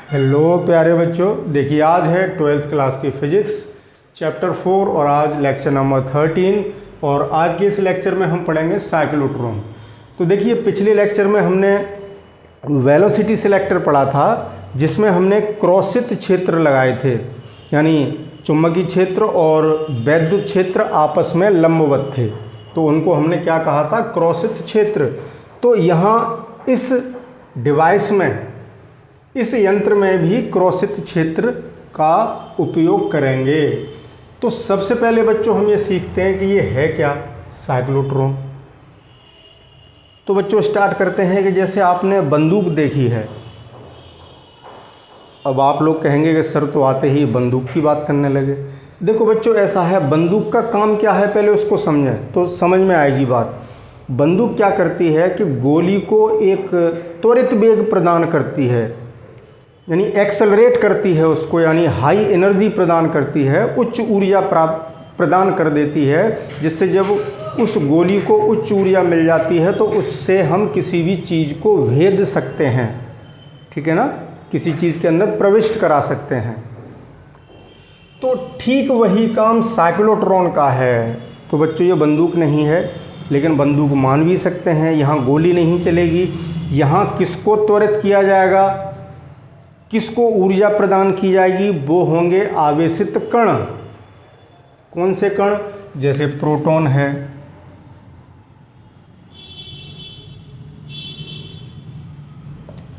Hello प्यारे बच्चों, देखिए आज है 12th क्लास की फिजिक्स चैप्टर 4 और आज लेक्चर नंबर 13 और आज के इस लेक्चर में हम पढ़ेंगे साइक्लोट्रॉन। तो देखिए पिछले लेक्चर में हमने वेलोसिटी सेलेक्टर पढ़ा था जिसमें हमने क्रॉसित क्षेत्र लगाए थे, यानी चुंबकीय क्षेत्र और वैद्युत क्षेत्र आपस में लंबवत थे, तो उनको हमने क्या कहा था, क्रॉसित क्षेत्र। तो यहाँ इस डिवाइस में, इस यंत्र में भी क्रॉसित क्षेत्र का उपयोग करेंगे। तो सबसे पहले बच्चों हम ये सीखते हैं कि ये है क्या, साइक्लोट्रॉन। तो बच्चों स्टार्ट करते हैं कि जैसे आपने बंदूक देखी है। अब आप लोग कहेंगे कि सर तो आते ही बंदूक की बात करने लगे। देखो बच्चों ऐसा है, बंदूक का काम क्या है पहले उसको समझें तो समझ में आएगी बात। बंदूक क्या करती है कि गोली को एक त्वरित वेग प्रदान करती है, यानी एक्सेलरेट करती है उसको, यानी हाई एनर्जी प्रदान करती है, उच्च ऊर्जा प्रदान कर देती है, जिससे जब उस गोली को उच्च ऊर्जा मिल जाती है तो उससे हम किसी भी चीज़ को भेद सकते हैं, ठीक है ना, किसी चीज़ के अंदर प्रविष्ट करा सकते हैं। तो ठीक वही काम साइक्लोट्रॉन का है। तो बच्चों ये बंदूक नहीं है, लेकिन बंदूक मान भी सकते हैं। यहाँ गोली नहीं चलेगी, यहाँ किसको त्वरित किया जाएगा, किसको ऊर्जा प्रदान की जाएगी, वो होंगे आवेशित कण। कौन से कण, जैसे प्रोटॉन है,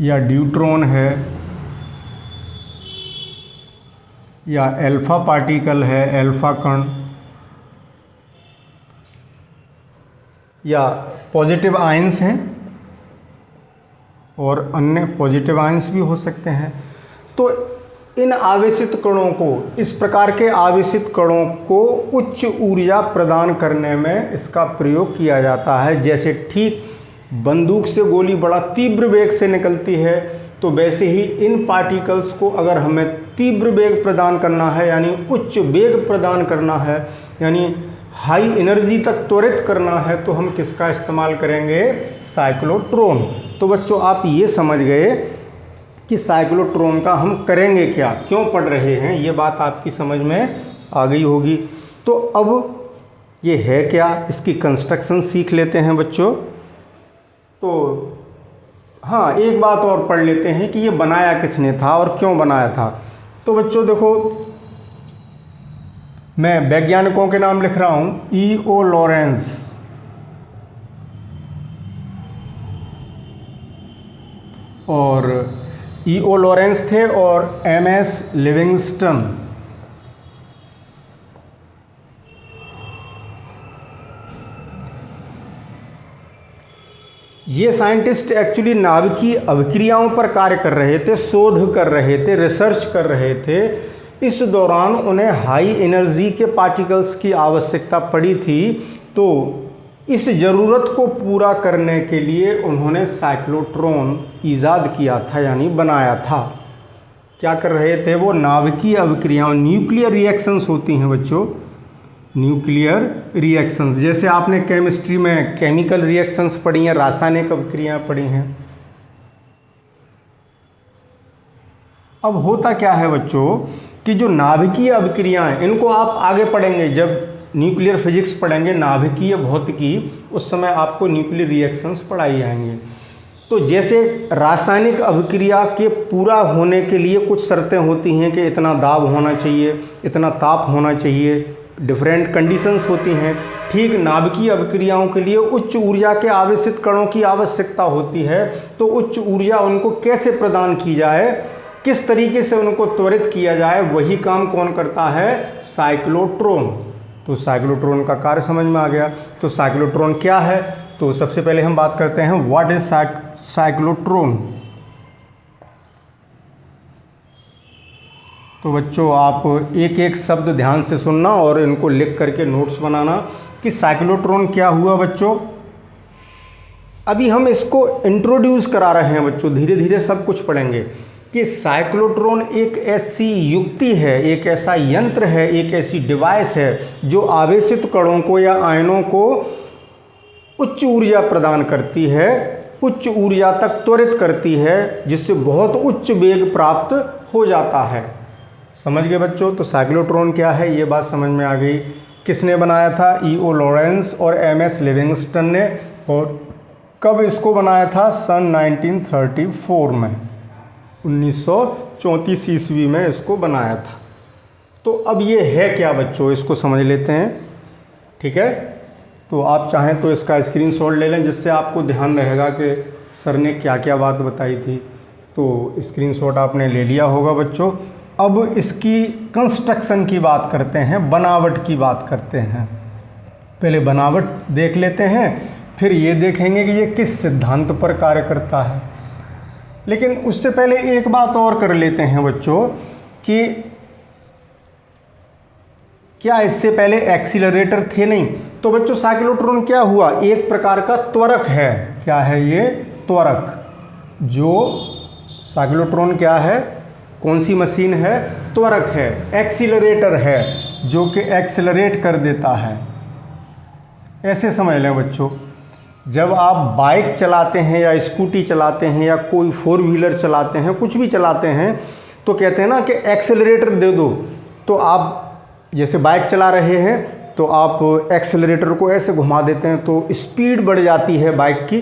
या ड्यूट्रॉन है, या अल्फा पार्टिकल है, अल्फा कण, या पॉजिटिव आयंस हैं और अन्य पॉजिटिव आयंस भी हो सकते हैं। तो इन आवेशित कणों को, इस प्रकार के आवेशित कणों को उच्च ऊर्जा प्रदान करने में इसका प्रयोग किया जाता है। जैसे ठीक बंदूक से गोली बड़ा तीव्र वेग से निकलती है, तो वैसे ही इन पार्टिकल्स को अगर हमें तीव्र वेग प्रदान करना है, यानी उच्च वेग प्रदान करना है, यानी हाई एनर्जी तक त्वरित करना है, तो हम किसका इस्तेमाल करेंगे, साइक्लोट्रॉन। तो बच्चों आप ये समझ गए कि साइक्लोट्रॉन का हम करेंगे क्या, क्यों पढ़ रहे हैं, ये बात आपकी समझ में आ गई होगी। तो अब ये है क्या, इसकी कंस्ट्रक्शन सीख लेते हैं बच्चों। तो हाँ, एक बात और पढ़ लेते हैं कि ये बनाया किसने था और क्यों बनाया था। तो बच्चों देखो, मैं वैज्ञानिकों के नाम लिख रहा हूँ। E.O. लॉरेंस, और E.O. लॉरेंस थे, और M.S. लिविंगस्टन। ये साइंटिस्ट एक्चुअली नाभिकीय अभिक्रियाओं पर कार्य कर रहे थे, शोध कर रहे थे, रिसर्च कर रहे थे। इस दौरान उन्हें हाई एनर्जी के पार्टिकल्स की आवश्यकता पड़ी थी, तो इस ज़रूरत को पूरा करने के लिए उन्होंने साइक्लोट्रॉन ईजाद किया था, यानी बनाया था। क्या कर रहे थे वो, नाभिकीय अभिक्रियाओं, न्यूक्लियर रिएक्शंस होती हैं बच्चों, न्यूक्लियर रिएक्शंस। जैसे आपने केमिस्ट्री में केमिकल रिएक्शंस पढ़ी हैं, रासायनिक अभिक्रियाएं पढ़ी हैं। अब होता क्या है बच्चों कि जो नाभिकीय अभिक्रियाएं, इनको आप आगे पढ़ेंगे जब न्यूक्लियर फिजिक्स पढ़ेंगे, नाभिकीय भौतिकी, उस समय आपको न्यूक्लियर रिएक्शंस पढ़ाई जाएंगे। तो जैसे रासायनिक अभिक्रिया के पूरा होने के लिए कुछ शर्तें होती हैं कि इतना दाब होना चाहिए, इतना ताप होना चाहिए, डिफरेंट कंडीशंस होती हैं। ठीक नाभिकीय अभिक्रियाओं के लिए उच्च ऊर्जा के आवेशित कणों की आवश्यकता होती है। तो उच्च ऊर्जा उनको कैसे प्रदान की जाए, किस तरीके से उनको त्वरित किया जाए, वही काम कौन करता है, साइक्लोट्रॉन। तो साइक्लोट्रॉन का कार्य समझ में आ गया। तो साइक्लोट्रॉन क्या है, तो सबसे पहले हम बात करते हैं व्हाट इज साइक्लोट्रॉन। तो बच्चों आप एक एक शब्द ध्यान से सुनना और इनको लिख करके नोट्स बनाना कि साइक्लोट्रॉन क्या हुआ बच्चों। अभी हम इसको इंट्रोड्यूस करा रहे हैं बच्चों, धीरे धीरे सब कुछ पढ़ेंगे कि साइक्लोट्रॉन एक ऐसी युक्ति है, एक ऐसा यंत्र है, एक ऐसी डिवाइस है जो आवेशित कणों को या आयनों को उच्च ऊर्जा प्रदान करती है उच्च ऊर्जा तक त्वरित करती है, जिससे बहुत उच्च वेग प्राप्त हो जाता है। समझ गए बच्चों? तो साइक्लोट्रॉन क्या है ये बात समझ में आ गई। किसने बनाया था? E.O. लॉरेंस और M.S. लिविंगस्टन ने। और कब इसको बनाया था? सन 1934 में, 1934 ईस्वी में इसको बनाया था। तो अब ये है क्या बच्चों, इसको समझ लेते हैं। ठीक है, तो आप चाहें तो इसका स्क्रीनशॉट ले लें, जिससे आपको ध्यान रहेगा कि सर ने क्या क्या बात बताई थी। तो स्क्रीनशॉट आपने ले लिया होगा बच्चों। अब इसकी कंस्ट्रक्शन की बात करते हैं, बनावट की बात करते हैं। पहले बनावट देख लेते हैं, फिर ये देखेंगे कि ये किस सिद्धांत पर कार्य करता है। लेकिन उससे पहले एक बात और कर लेते हैं बच्चों कि क्या इससे पहले एक्सीलरेटर थे? नहीं। तो बच्चों साइक्लोट्रॉन क्या हुआ? एक प्रकार का त्वरक है। क्या है ये? त्वरक। जो साइक्लोट्रॉन क्या है? कौन सी मशीन है? त्वरक है, एक्सीलरेटर है, जो कि एक्सीलरेट कर देता है। ऐसे समझ लें बच्चों, जब आप बाइक चलाते हैं या स्कूटी चलाते हैं या कोई 4 व्हीलर चलाते हैं, कुछ भी चलाते हैं, तो कहते हैं ना कि एक्सेलरेटर दे दो। तो आप जैसे बाइक चला रहे हैं तो आप एक्सेलरेटर को ऐसे घुमा देते हैं तो स्पीड बढ़ जाती है बाइक की।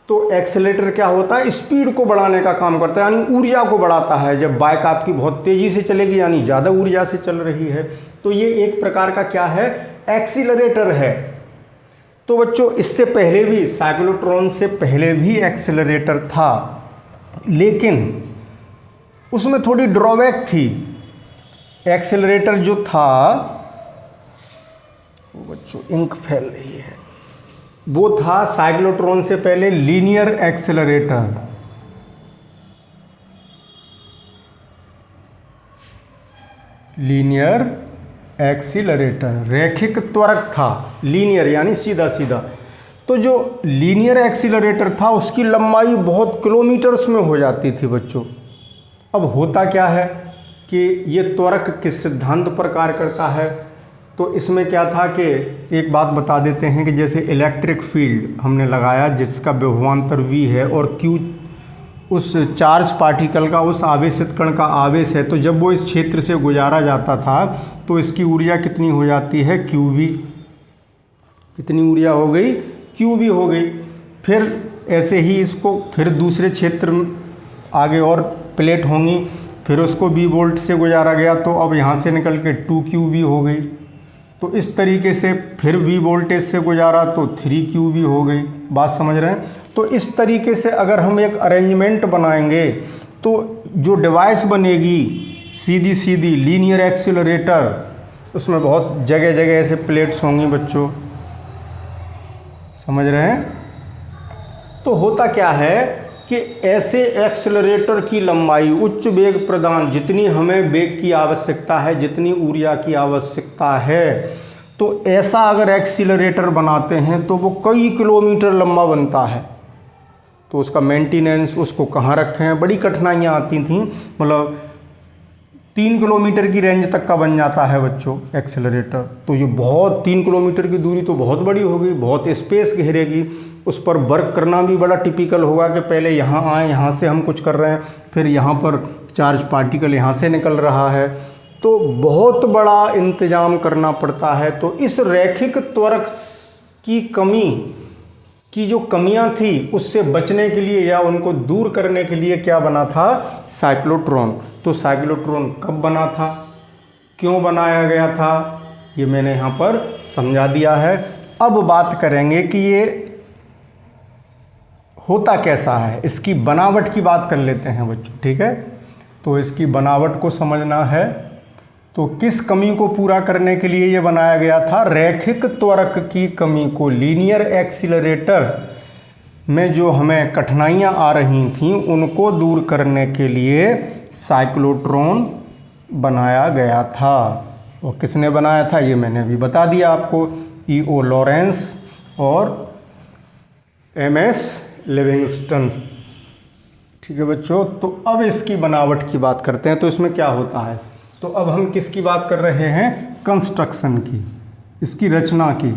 तो एक्सेलरेटर क्या होता है? स्पीड को बढ़ाने का काम करता है, यानी ऊर्जा को बढ़ाता है। जब बाइक आपकी बहुत तेज़ी से चलेगी, यानी ज़्यादा ऊर्जा से चल रही है, तो ये एक प्रकार का क्या है? एक्सीलरेटर है। तो बच्चों इससे पहले भी, साइक्लोट्रॉन से पहले भी एक्सेलरेटर था, लेकिन उसमें थोड़ी ड्रॉबैक थी। एक्सेलरेटर जो था, वो बच्चों इंक फैल रही है, वो था साइक्लोट्रॉन से पहले लीनियर एक्सेलरेटर। लीनियर एक्सीलरेटर, रैखिक त्वरक था। लीनियर यानी सीधा सीधा। तो जो लीनियर एक्सीलरेटर था उसकी लंबाई बहुत किलोमीटर्स में हो जाती थी बच्चों। अब होता क्या है कि ये त्वरक किस सिद्धांत पर कार्य करता है? तो इसमें क्या था कि एक बात बता देते हैं कि जैसे इलेक्ट्रिक फील्ड हमने लगाया, जिसका विभवांतर V है और Q उस चार्ज पार्टिकल का, उस आवेशित कण का आवेश है, तो जब वो इस क्षेत्र से गुजारा जाता था तो इसकी ऊर्जा कितनी हो जाती है? QV। कितनी ऊर्जा हो गई? QV हो गई। फिर ऐसे ही इसको फिर दूसरे क्षेत्र में आगे और प्लेट होंगी, फिर उसको V वोल्ट से गुजारा गया, तो अब यहाँ से निकल के 2QV हो गई। तो इस तरीके से फिर V वोल्टेज से गुजारा तो 3QV हो गई। बात समझ रहे हैं? तो इस तरीके से अगर हम एक अरेंजमेंट बनाएंगे तो जो डिवाइस बनेगी सीधी सीधी लीनियर एक्सीलरेटर, उसमें बहुत जगह जगह ऐसे प्लेट्स होंगी बच्चों। समझ रहे हैं? तो होता क्या है कि ऐसे एक्सेलरेटर की लंबाई, उच्च वेग प्रदान, जितनी हमें वेग की आवश्यकता है, जितनी ऊर्जा की आवश्यकता है, तो ऐसा अगर एक्सीलरेटर बनाते हैं तो वो कई किलोमीटर लंबा बनता है। तो उसका मेंटेनेंस, उसको कहाँ रखें, बड़ी कठिनाइयाँ आती थीं। मतलब 3 किलोमीटर की रेंज तक का बन जाता है बच्चों एक्सेलरेटर। तो ये बहुत 3 किलोमीटर की दूरी तो बहुत बड़ी होगी, बहुत स्पेस घेरेगी। उस पर वर्क करना भी बड़ा टिपिकल होगा कि पहले यहाँ आए, यहाँ से हम कुछ कर रहे हैं, फिर यहाँ पर चार्ज पार्टिकल यहाँ से निकल रहा है, तो बहुत बड़ा इंतजाम करना पड़ता है। तो इस रैखिक त्वरक की कमी की जो कमियां थी, उससे बचने के लिए या उनको दूर करने के लिए क्या बना था? साइक्लोट्रॉन। तो साइक्लोट्रॉन कब बना था, क्यों बनाया गया था, ये मैंने यहाँ पर समझा दिया है। अब बात करेंगे कि ये होता कैसा है, इसकी बनावट की बात कर लेते हैं बच्चों। ठीक है, तो इसकी बनावट को समझना है। तो किस कमी को पूरा करने के लिए ये बनाया गया था? रैखिक त्वरक की कमी को, लीनियर एक्सीलरेटर में जो हमें कठिनाइयाँ आ रही थीं उनको दूर करने के लिए साइक्लोट्रॉन बनाया गया था। और किसने बनाया था ये मैंने भी बता दिया आपको, E.O. लॉरेंस और M.S. लिविंगस्टन। ठीक है बच्चों, तो अब इसकी बनावट की बात करते हैं। तो इसमें क्या होता है? तो अब हम किसकी बात कर रहे हैं? कंस्ट्रक्शन की, इसकी रचना की।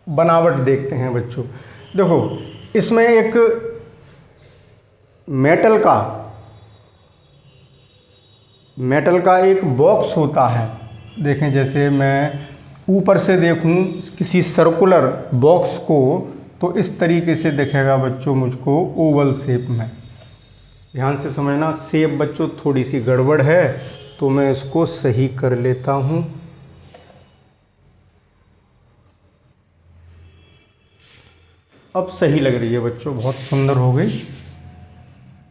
बनावट देखते हैं बच्चों। देखो इसमें एक मेटल का एक बॉक्स होता है। देखें, जैसे मैं ऊपर से देखूं किसी सर्कुलर बॉक्स को तो इस तरीके से दिखेगा बच्चों मुझको ओवल शेप में। ध्यान से समझना, शेप बच्चों थोड़ी सी गड़बड़ है तो मैं इसको सही कर लेता हूं। अब सही लग रही है बच्चों, बहुत सुंदर हो गई।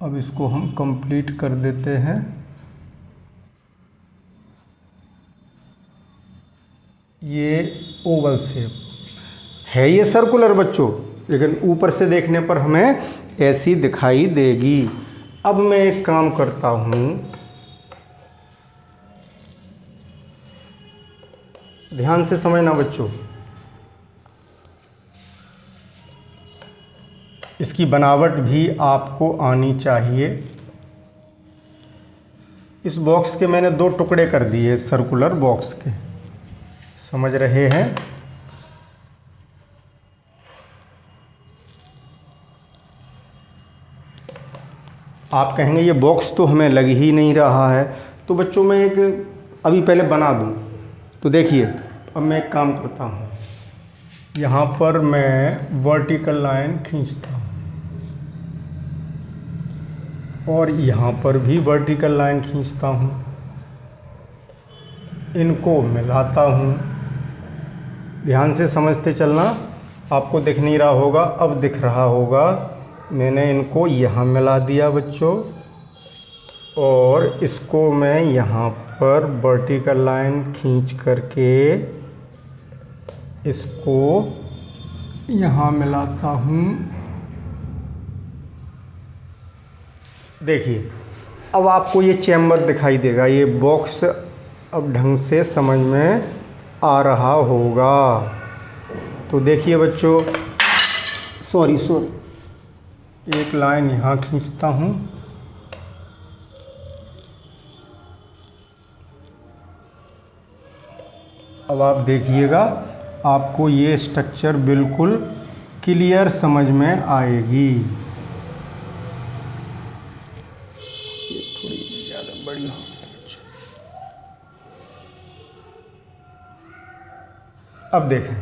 अब इसको हम कंप्लीट कर देते हैं। ये ओवल शेप है, ये सर्कुलर बच्चों, लेकिन ऊपर से देखने पर हमें ऐसी दिखाई देगी। अब मैं एक काम करता हूँ, ध्यान से समझना बच्चों। इसकी बनावट भी आपको आनी चाहिए। इस बॉक्स के मैंने 2 टुकड़े कर दिए, सर्कुलर बॉक्स के, समझ रहे हैं। आप कहेंगे ये बॉक्स तो हमें लग ही नहीं रहा है, तो बच्चों मैं एक अभी पहले बना दूं। तो देखिए, अब मैं एक काम करता हूं, यहाँ पर मैं वर्टिकल लाइन खींचता हूँ और यहाँ पर भी वर्टिकल लाइन खींचता हूँ, इनको मिलाता हूँ। ध्यान से समझते चलना, आपको दिख नहीं रहा होगा, अब दिख रहा होगा। मैंने इनको यहाँ मिला दिया बच्चों और इसको मैं यहाँ पर वर्टिकल लाइन खींच करके इसको यहाँ मिलाता हूँ। देखिए, अब आपको ये चैम्बर दिखाई देगा, ये बॉक्स अब ढंग से समझ में आ रहा होगा। तो देखिए बच्चों, सॉरी एक लाइन यहाँ खींचता हूँ, अब आप देखिएगा, आपको ये स्ट्रक्चर बिल्कुल क्लियर समझ में आएगी। ये थोड़ी ज़्यादा बड़ी हो गई। अब देखें,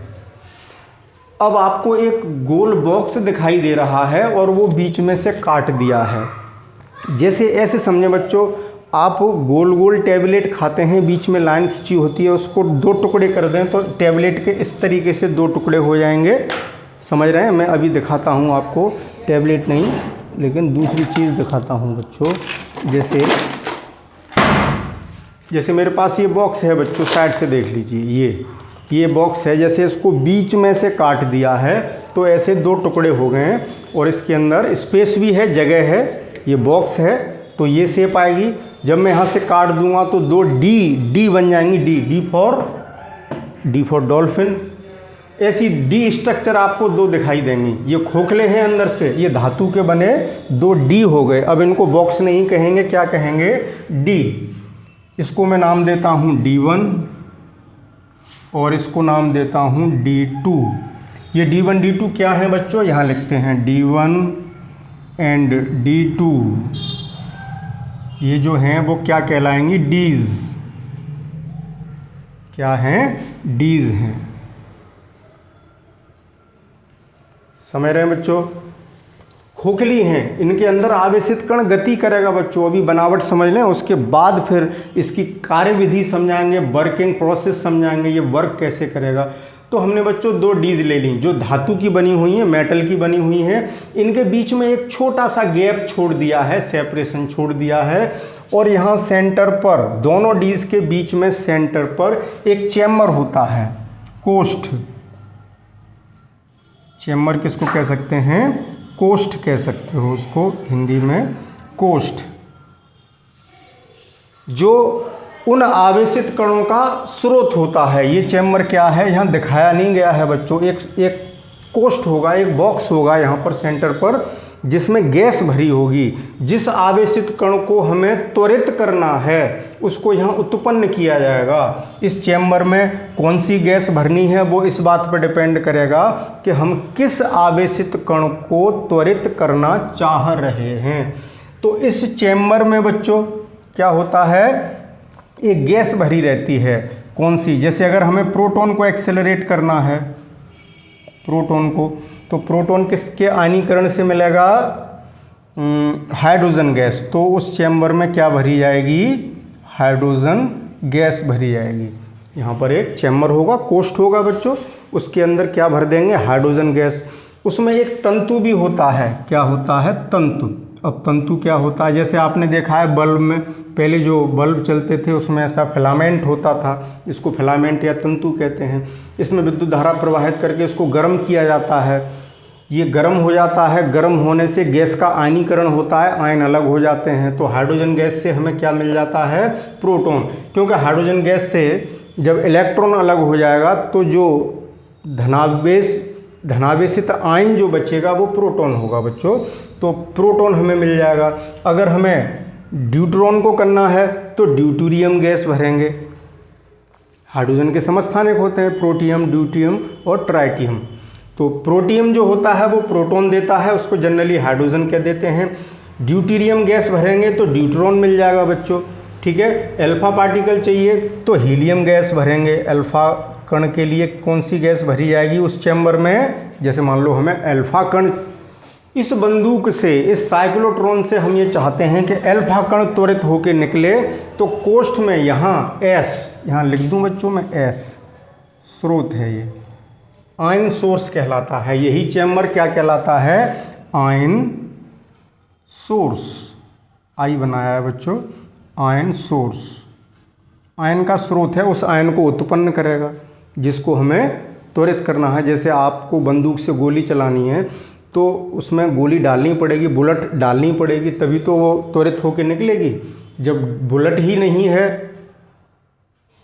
अब आपको एक गोल बॉक्स दिखाई दे रहा है और वो बीच में से काट दिया है। जैसे ऐसे समझे बच्चों, आप गोल गोल टैबलेट खाते हैं, बीच में लाइन खींची होती है, उसको 2 टुकड़े कर दें तो टैबलेट के इस तरीके से 2 टुकड़े हो जाएंगे। समझ रहे हैं? मैं अभी दिखाता हूँ आपको, टैबलेट नहीं लेकिन दूसरी चीज़ दिखाता हूँ बच्चों। जैसे मेरे पास ये बॉक्स है बच्चों, साइड से देख लीजिए, ये बॉक्स है। जैसे इसको बीच में से काट दिया है तो ऐसे 2 टुकड़े हो गए हैं और इसके अंदर स्पेस भी है, जगह है, ये बॉक्स है, तो ये शेप आएगी। जब मैं यहाँ से काट दूंगा तो 2 डी बन जाएंगी, डी फॉर डॉल्फिन। ऐसी डी स्ट्रक्चर आपको 2 दिखाई देंगी। ये खोखले हैं अंदर से, ये धातु के बने 2 डी हो गए। अब इनको बॉक्स नहीं कहेंगे, क्या कहेंगे? डी। इसको मैं नाम देता हूँ D1 और इसको नाम देता हूँ D2। ये D1 D2 क्या है बच्चों? यहाँ लिखते हैं D1 एंड D2, ये जो हैं वो क्या कहलाएंगी? डीज। क्या हैं? डीज हैं। समझ रहे हैं बच्चों? खोखली हैं, इनके अंदर आवेशित कण गति करेगा बच्चों। अभी बनावट समझ लें, उसके बाद फिर इसकी कार्यविधि समझाएंगे, वर्किंग प्रोसेस समझाएंगे, ये वर्क कैसे करेगा। तो हमने बच्चों 2 डीज ले ली जो धातु की बनी हुई हैं, मेटल की बनी हुई हैं। इनके बीच में एक छोटा सा गैप छोड़ दिया है, सेपरेशन छोड़ दिया है, और यहाँ सेंटर पर, दोनों डीज के बीच में सेंटर पर एक चैम्बर होता है, कोष्ठ। चैम्बर किसको कह सकते हैं? कोष्ठ कह सकते हो उसको हिंदी में, कोष्ठ, जो उन आवेशित कणों का स्रोत होता है। ये चैम्बर क्या है, यहाँ दिखाया नहीं गया है बच्चों। एक कोष्ठ होगा, एक बॉक्स होगा यहाँ पर सेंटर पर, जिसमें गैस भरी होगी। जिस आवेशित कण को हमें त्वरित करना है उसको यहाँ उत्पन्न किया जाएगा। इस चैम्बर में कौन सी गैस भरनी है वो इस बात पर डिपेंड करेगा कि हम किस आवेशित कण को त्वरित करना चाह रहे हैं। तो इस चैम्बर में बच्चों क्या होता है, एक गैस भरी रहती है। कौन सी? जैसे अगर हमें प्रोटॉन को एक्सेलरेट करना है, प्रोटॉन को, तो प्रोटॉन किसके आयनीकरण से मिलेगा? Hydrogen gas. तो उस चैम्बर में क्या भरी जाएगी? हाइड्रोजन गैस भरी जाएगी। यहाँ पर एक चैम्बर होगा, कोष्ठ होगा बच्चों, उसके अंदर क्या भर देंगे? Hydrogen gas. उसमें एक तंतु भी होता है। क्या होता है? तंतु। अब तंतु क्या होता है? जैसे आपने देखा है बल्ब में, पहले जो बल्ब चलते थे उसमें ऐसा फिलामेंट होता था, इसको फिलामेंट या तंतु कहते हैं। इसमें विद्युत धारा प्रवाहित करके इसको गर्म किया जाता है। ये गर्म हो जाता है, गर्म होने से गैस का आयनीकरण होता है, आयन अलग हो जाते हैं। तो हाइड्रोजन गैस से हमें क्या मिल जाता है? प्रोटॉन। क्योंकि हाइड्रोजन गैस से जब इलेक्ट्रॉन अलग हो जाएगा तो जो धनावेशित आयन जो बचेगा वो प्रोटॉन होगा बच्चों। तो प्रोटॉन हमें मिल जाएगा। अगर हमें ड्यूट्रॉन को करना है तो ड्यूटेरियम गैस भरेंगे। हाइड्रोजन के समस्थानिक होते हैं प्रोटियम, ड्यूटियम और ट्राइटियम। तो प्रोटियम जो होता है वो प्रोटॉन देता है, उसको जनरली हाइड्रोजन कह देते हैं। ड्यूटेरियम गैस भरेंगे तो ड्यूट्रॉन मिल जाएगा बच्चों, ठीक है। अल्फा पार्टिकल चाहिए तो हीलियम गैस भरेंगे। अल्फा कण के लिए कौन सी गैस भरी जाएगी उस चैम्बर में? जैसे मान लो हमें अल्फा कण, इस बंदूक से, इस साइक्लोट्रॉन से हम ये चाहते हैं कि अल्फा कण त्वरित होकर निकले, तो कोष्ठ में यहाँ एस, यहाँ लिख दूँ बच्चों मैं एस, स्रोत है ये, आयन सोर्स कहलाता है। यही चैम्बर क्या कहलाता है? Ion source. आई बनाया है बच्चों, आयन सोर्स। आयन का स्रोत है, उस आयन को उत्पन्न करेगा जिसको हमें त्वरित करना है। जैसे आपको बंदूक से गोली चलानी है तो उसमें गोली डालनी पड़ेगी, बुलेट डालनी पड़ेगी, तभी तो वो त्वरित होकर निकलेगी। जब बुलेट ही नहीं है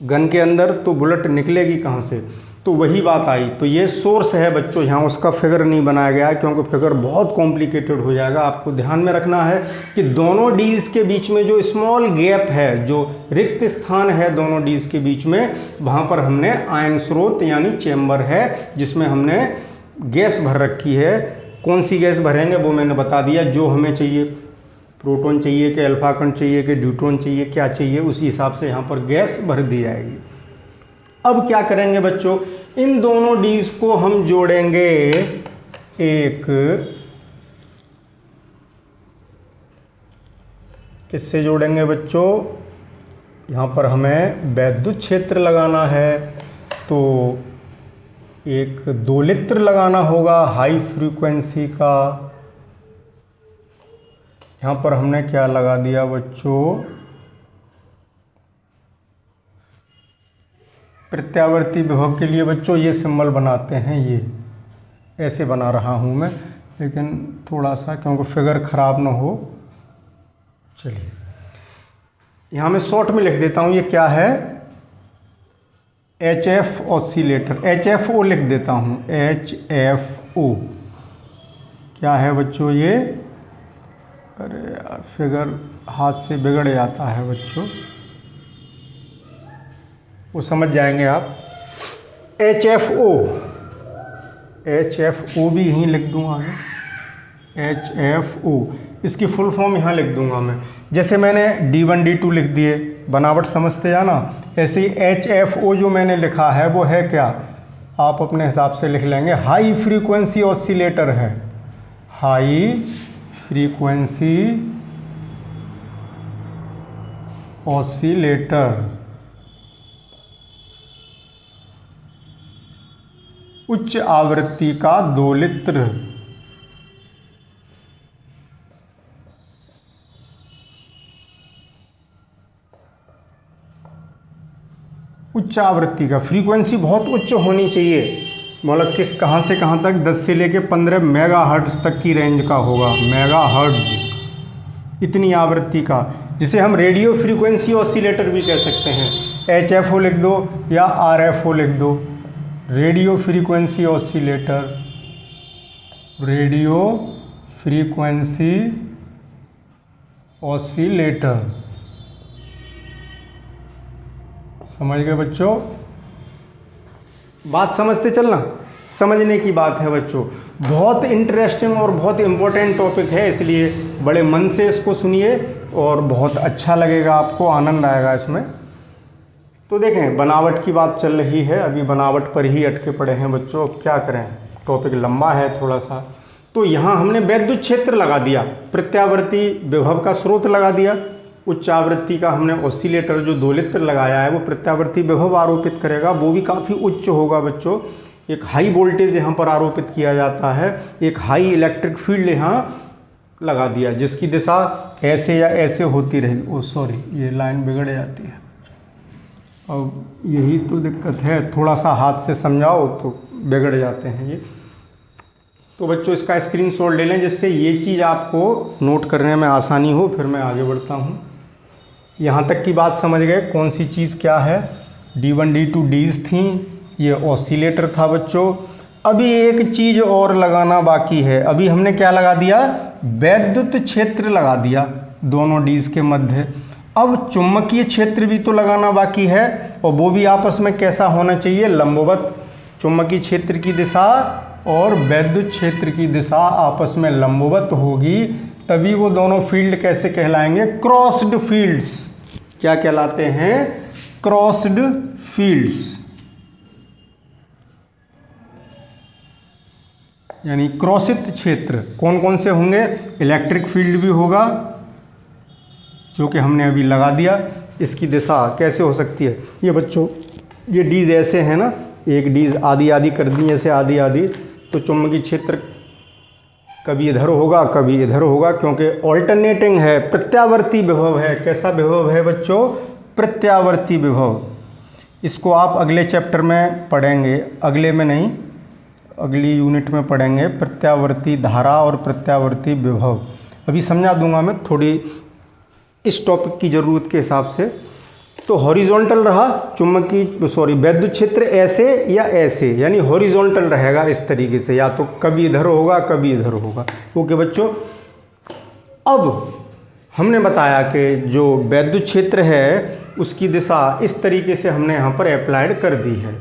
गन के अंदर तो बुलेट निकलेगी कहाँ से? तो वही बात आई। तो ये सोर्स है बच्चों, यहाँ उसका फिगर नहीं बनाया गया है क्योंकि फिगर बहुत कॉम्प्लिकेटेड हो जाएगा। आपको ध्यान में रखना है कि दोनों डीज के बीच में जो स्मॉल गैप है, जो रिक्त स्थान है दोनों डीज के बीच में, वहाँ पर हमने आयन स्रोत यानी चैम्बर है जिसमें हमने गैस भर रखी है। कौन सी गैस भरेंगे वो मैंने बता दिया। जो हमें चाहिए, प्रोटॉन चाहिए कि अल्फा कण चाहिए कि ड्यूट्रॉन चाहिए, क्या चाहिए, उसी हिसाब से यहाँ पर गैस भर दी जाएगी। अब क्या करेंगे बच्चों? इन दोनों डीज को हम जोड़ेंगे एक, किससे जोड़ेंगे बच्चों? यहाँ पर हमें वैद्युत क्षेत्र लगाना है तो एक दोलित्र लगाना होगा हाई फ्रीक्वेंसी का। यहाँ पर हमने क्या लगा दिया बच्चों? प्रत्यावर्ती विभव के लिए बच्चों ये सिंबल बनाते हैं, ये ऐसे बना रहा हूँ मैं, लेकिन थोड़ा सा क्योंकि फिगर ख़राब ना हो। चलिए यहाँ मैं शॉर्ट में लिख देता हूँ, ये क्या है? HF ऑसिलेटर, HFO लिख देता हूँ, HFO। क्या है बच्चों ये? अरे यार फिगर हाथ से बिगड़ जाता है बच्चों, वो समझ जाएंगे आप। HFO, HFO भी यहीं लिख दूँ आगे, HFO। इसकी फुल फॉर्म यहाँ लिख दूंगा मैं। जैसे मैंने D1 D2 लिख दिए, बनावट समझते जाना, ऐसे ही HFO जो मैंने लिखा है वो है क्या? आप अपने हिसाब से लिख लेंगे, हाई फ्रीक्वेंसी ऑसिलेटर है। हाई फ्रीक्वेंसी ऑसिलेटर, उच्च आवृत्ति का दोलित्र। उच्च आवृत्ति का, फ्रीक्वेंसी बहुत उच्च होनी चाहिए, मतलब किस कहाँ से कहाँ तक? 10 से लेके 15 मेगाहर्ट्ज तक की रेंज का होगा, मेगाहर्ट्ज, इतनी आवृत्ति का, जिसे हम रेडियो फ्रीक्वेंसी ऑसिलेटर भी कह सकते हैं। HFO लिख दो या RFO लिख दो, radio frequency oscillator. Radio frequency oscillator. समझ गए बच्चों? बात समझते चलना, समझने की बात है बच्चों। बहुत इंटरेस्टिंग और बहुत इम्पोर्टेंट टॉपिक है, इसलिए बड़े मन से इसको सुनिए और बहुत अच्छा लगेगा, आपको आनंद आएगा इसमें। तो देखें, बनावट की बात चल रही है, अभी बनावट पर ही अटके पड़े हैं बच्चों। अब क्या करें, टॉपिक लंबा है थोड़ा सा। तो यहाँ हमने वैद्युत क्षेत्र लगा दिया, प्रत्यावर्ती विभव का स्रोत लगा दिया, उच्च आवृत्ति का हमने ऑसिलेटर जो दोलित्र लगाया है वो प्रत्यावर्ती विभव आरोपित करेगा, वो भी काफ़ी उच्च होगा बच्चों। एक हाई वोल्टेज यहाँ पर आरोपित किया जाता है, एक हाई इलेक्ट्रिक फील्ड यहाँ लगा दिया जिसकी दिशा ऐसे या ऐसे होती रहेगी। ओ सॉरी, ये लाइन बिगड़ जाती है। अब यही तो दिक्कत है, थोड़ा सा हाथ से समझाओ तो बिगड़ जाते हैं ये। तो बच्चों इसका स्क्रीनशॉट ले लें जिससे ये चीज़ आपको नोट करने में आसानी हो, फिर मैं आगे बढ़ता हूँ। यहाँ तक की बात समझ गए कौन सी चीज़ क्या है। D1 D2 Ds थी, ये ऑसिलेटर था बच्चों। अभी एक चीज़ और लगाना बाकी है। अभी हमने क्या लगा दिया, वैद्युत क्षेत्र लगा दिया दोनों Ds के मध्य। अब चुंबकीय क्षेत्र भी तो लगाना बाकी है, और वो भी आपस में कैसा होना चाहिए, लंबवत। चुंबकीय क्षेत्र की दिशा और वैद्युत क्षेत्र की दिशा आपस में लंबवत होगी, तभी वो दोनों फील्ड कैसे कहलाएंगे, क्रॉस्ड फील्ड्स। क्या कहलाते हैं, क्रॉस्ड फील्ड्स, यानी क्रॉसित क्षेत्र। कौन कौन से होंगे, इलेक्ट्रिक फील्ड भी होगा जो कि हमने अभी लगा दिया। इसकी दिशा कैसे हो सकती है, ये बच्चों ये डीज ऐसे है ना, एक डीज आधी आधी कर दी ऐसे आधी आधी, तो चुंबकीय क्षेत्र कभी इधर होगा कभी इधर होगा, क्योंकि ऑल्टरनेटिंग है, प्रत्यावर्ती विभव है। कैसा विभव है बच्चों, प्रत्यावर्ती विभव। इसको आप अगले चैप्टर में पढ़ेंगे, अगले में नहीं, अगली यूनिट में पढ़ेंगे, प्रत्यावर्ती धारा और प्रत्यावर्ती विभव। अभी समझा दूंगा मैं थोड़ी इस टॉपिक की ज़रूरत के हिसाब से। तो हॉरिजॉन्टल रहा वैद्युत क्षेत्र ऐसे या ऐसे, यानी हॉरिजॉन्टल रहेगा इस तरीके से, या तो कभी इधर होगा कभी इधर होगा। ओके बच्चों, अब हमने बताया कि जो वैद्युत क्षेत्र है उसकी दिशा इस तरीके से हमने यहाँ पर अप्लाइड कर दी है,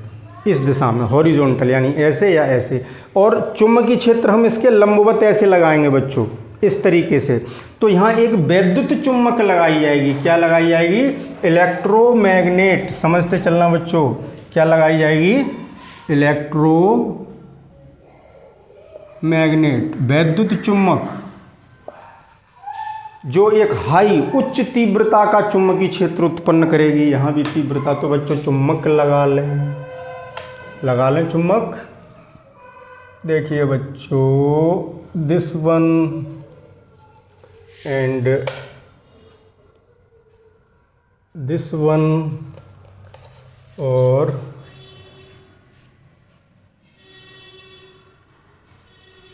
इस दिशा में हॉरिजॉन्टल यानी ऐसे या ऐसे। और चुंबकीय क्षेत्र हम इसके लंबवत ऐसे लगाएंगे बच्चों, इस तरीके से। तो यहाँ एक वैद्युत चुम्बक लगाई जाएगी। क्या लगाई जाएगी, इलेक्ट्रोमैग्नेट। समझते चलना बच्चों, क्या लगाई जाएगी, इलेक्ट्रोमैग्नेट, वैद्युत चुम्बक, जो एक हाई उच्च तीव्रता का चुंबकीय क्षेत्र उत्पन्न करेगी। यहाँ भी तीव्रता, तो बच्चों चुम्बक लगा लें चुम्बक। देखिए बच्चों, this one and this one, और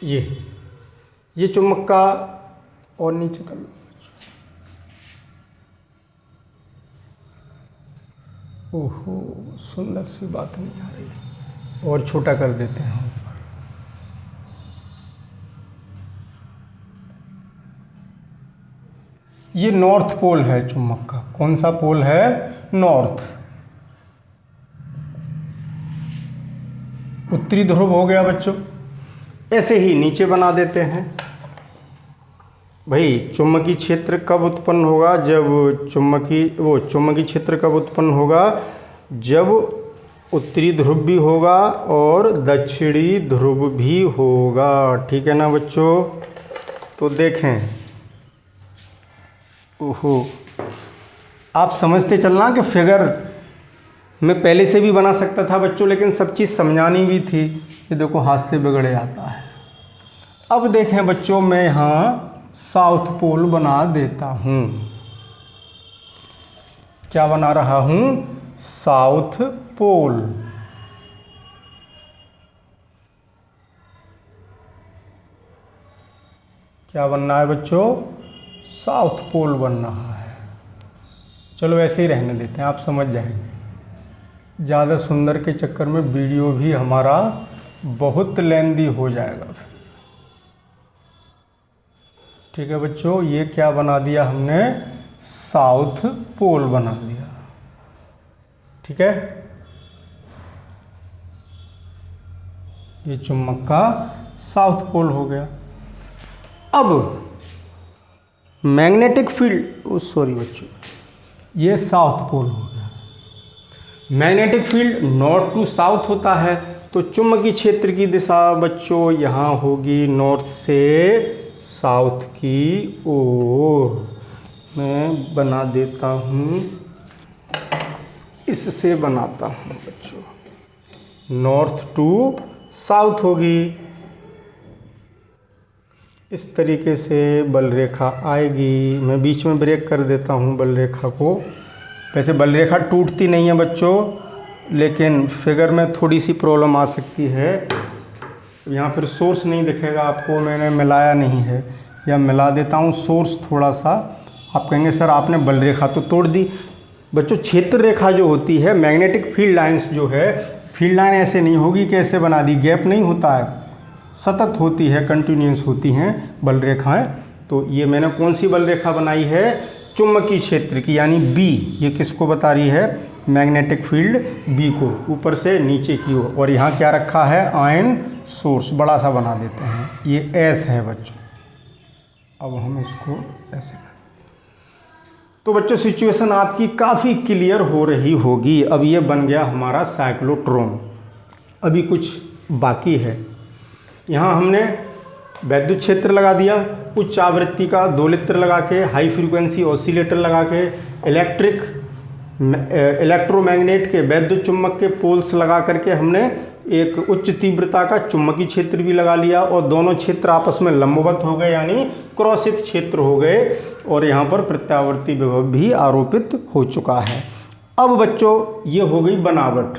ये चुम्बक का, और नीचे कर लो। ओहो, सुंदर सी बात नहीं आ रही, और छोटा कर देते हैं। ये नॉर्थ पोल है चुम्बक का। कौन सा पोल है, नॉर्थ। उत्तरी ध्रुव हो गया बच्चों। ऐसे ही नीचे बना देते हैं भाई। चुंबकीय क्षेत्र कब उत्पन्न होगा, जब चुंबकीय क्षेत्र कब उत्पन्न होगा, जब उत्तरी ध्रुव भी होगा और दक्षिणी ध्रुव भी होगा। ठीक है ना बच्चों। तो देखें, ओहो, आप समझते चलना कि फिगर मैं पहले से भी बना सकता था बच्चों, लेकिन सब चीज़ समझानी भी थी। ये देखो हाथ से बिगड़ जाता है। अब देखें बच्चों, मैं यहाँ साउथ पोल बना देता हूँ। क्या बना रहा हूँ, साउथ पोल। क्या बनना है बच्चों, साउथ पोल बन रहा है। चलो ऐसे ही रहने देते हैं, आप समझ जाएंगे। ज़्यादा सुंदर के चक्कर में वीडियो भी हमारा बहुत लेंदी हो जाएगा। ठीक है बच्चों, ये क्या बना दिया हमने, साउथ पोल बना दिया। ठीक है, ये चुंबक का साउथ पोल हो गया। अब मैग्नेटिक फील्ड, सॉरी बच्चों, ये साउथ पोल हो गया। Magnetic field north to south होता है, तो चुंबकीय क्षेत्र की दिशा बच्चों यहाँ होगी नॉर्थ से साउथ की ओर। मैं बना देता हूँ, इससे बनाता हूँ बच्चों, नॉर्थ टू साउथ होगी। इस तरीके से बल रेखा आएगी। मैं बीच में ब्रेक कर देता हूँ बल रेखा को। वैसे बल रेखा टूटती नहीं है बच्चों, लेकिन फिगर में थोड़ी सी प्रॉब्लम आ सकती है। यहाँ फिर सोर्स नहीं दिखेगा आपको, मैंने मिलाया नहीं है, या मिला देता हूँ सोर्स थोड़ा सा। आप कहेंगे सर आपने बल रेखा तो तोड़ दी। बच्चों क्षेत्र रेखा जो होती है, मैग्नेटिक फील्ड लाइंस जो है, फील्ड लाइन ऐसे नहीं होगी कि ऐसे बना दी, गैप नहीं होता है, सतत होती है, कंटिन्यूस होती हैं बल रेखाएं। तो ये मैंने कौन सी बल रेखा बनाई है, चुंबकीय क्षेत्र की, यानी बी। ये किसको बता रही है, मैग्नेटिक फील्ड बी को, ऊपर से नीचे की ओर। और यहाँ क्या रखा है, आयन सोर्स, बड़ा सा बना देते हैं, ये एस है बच्चों। अब हम इसको ऐसे, तो बच्चों सिचुएशन आपकी काफ़ी क्लियर हो रही होगी। अब ये बन गया हमारा साइक्लोट्रॉन। अभी कुछ बाकी है। यहाँ हमने वैद्युत क्षेत्र लगा दिया, उच्च आवृत्ति का दोलित्र लगा के, हाई फ्रीक्वेंसी ऑसिलेटर लगा के, इलेक्ट्रोमैग्नेट के वैद्युत चुम्बक के पोल्स लगा करके हमने एक उच्च तीव्रता का चुंबकीय क्षेत्र भी लगा लिया, और दोनों क्षेत्र आपस में लंबवत हो गए, यानी क्रॉसित क्षेत्र हो गए, और यहाँ पर प्रत्यावर्ती विभव भी आरोपित हो चुका है। अब बच्चों ये हो गई बनावट।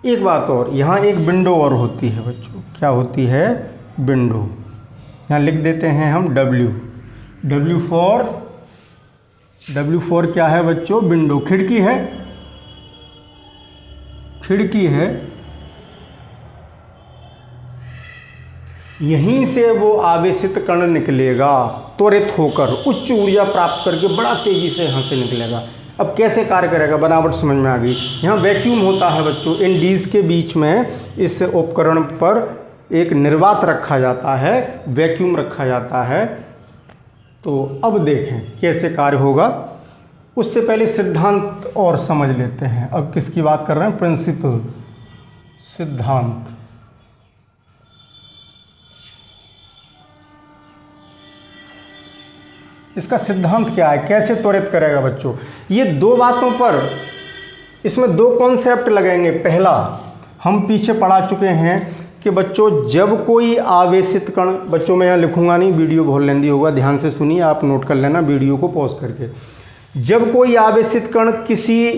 एक बात और, यहाँ एक विंडो और होती है बच्चों। क्या होती है, विंडो। यहाँ लिख देते हैं हम W फॉर क्या है बच्चों, विंडो। खिड़की है, खिड़की है, यहीं से वो आवेशित कण निकलेगा, त्वरित होकर उच्च ऊर्जा प्राप्त करके बड़ा तेजी से यहाँ से निकलेगा। अब कैसे कार्य करेगा, बनावट समझ में आ गई। यहाँ वैक्यूम होता है बच्चों, इन डीज के बीच में इस उपकरण पर एक निर्वात रखा जाता है, वैक्यूम रखा जाता है। तो अब देखें कैसे कार्य होगा। उससे पहले सिद्धांत और समझ लेते हैं। अब किसकी बात कर रहे हैं, प्रिंसिपल, सिद्धांत। इसका सिद्धांत क्या है, कैसे त्वरित करेगा बच्चों। ये दो बातों पर, इसमें दो कॉन्सेप्ट लगेंगे। पहला, हम पीछे पढ़ा चुके हैं कि बच्चों जब कोई आवेशित कण, बच्चों मैं यहाँ लिखूंगा नहीं, वीडियो बहुत लेंदी होगा, ध्यान से सुनिए, आप नोट कर लेना वीडियो को पॉज करके। जब कोई आवेशित कण किसी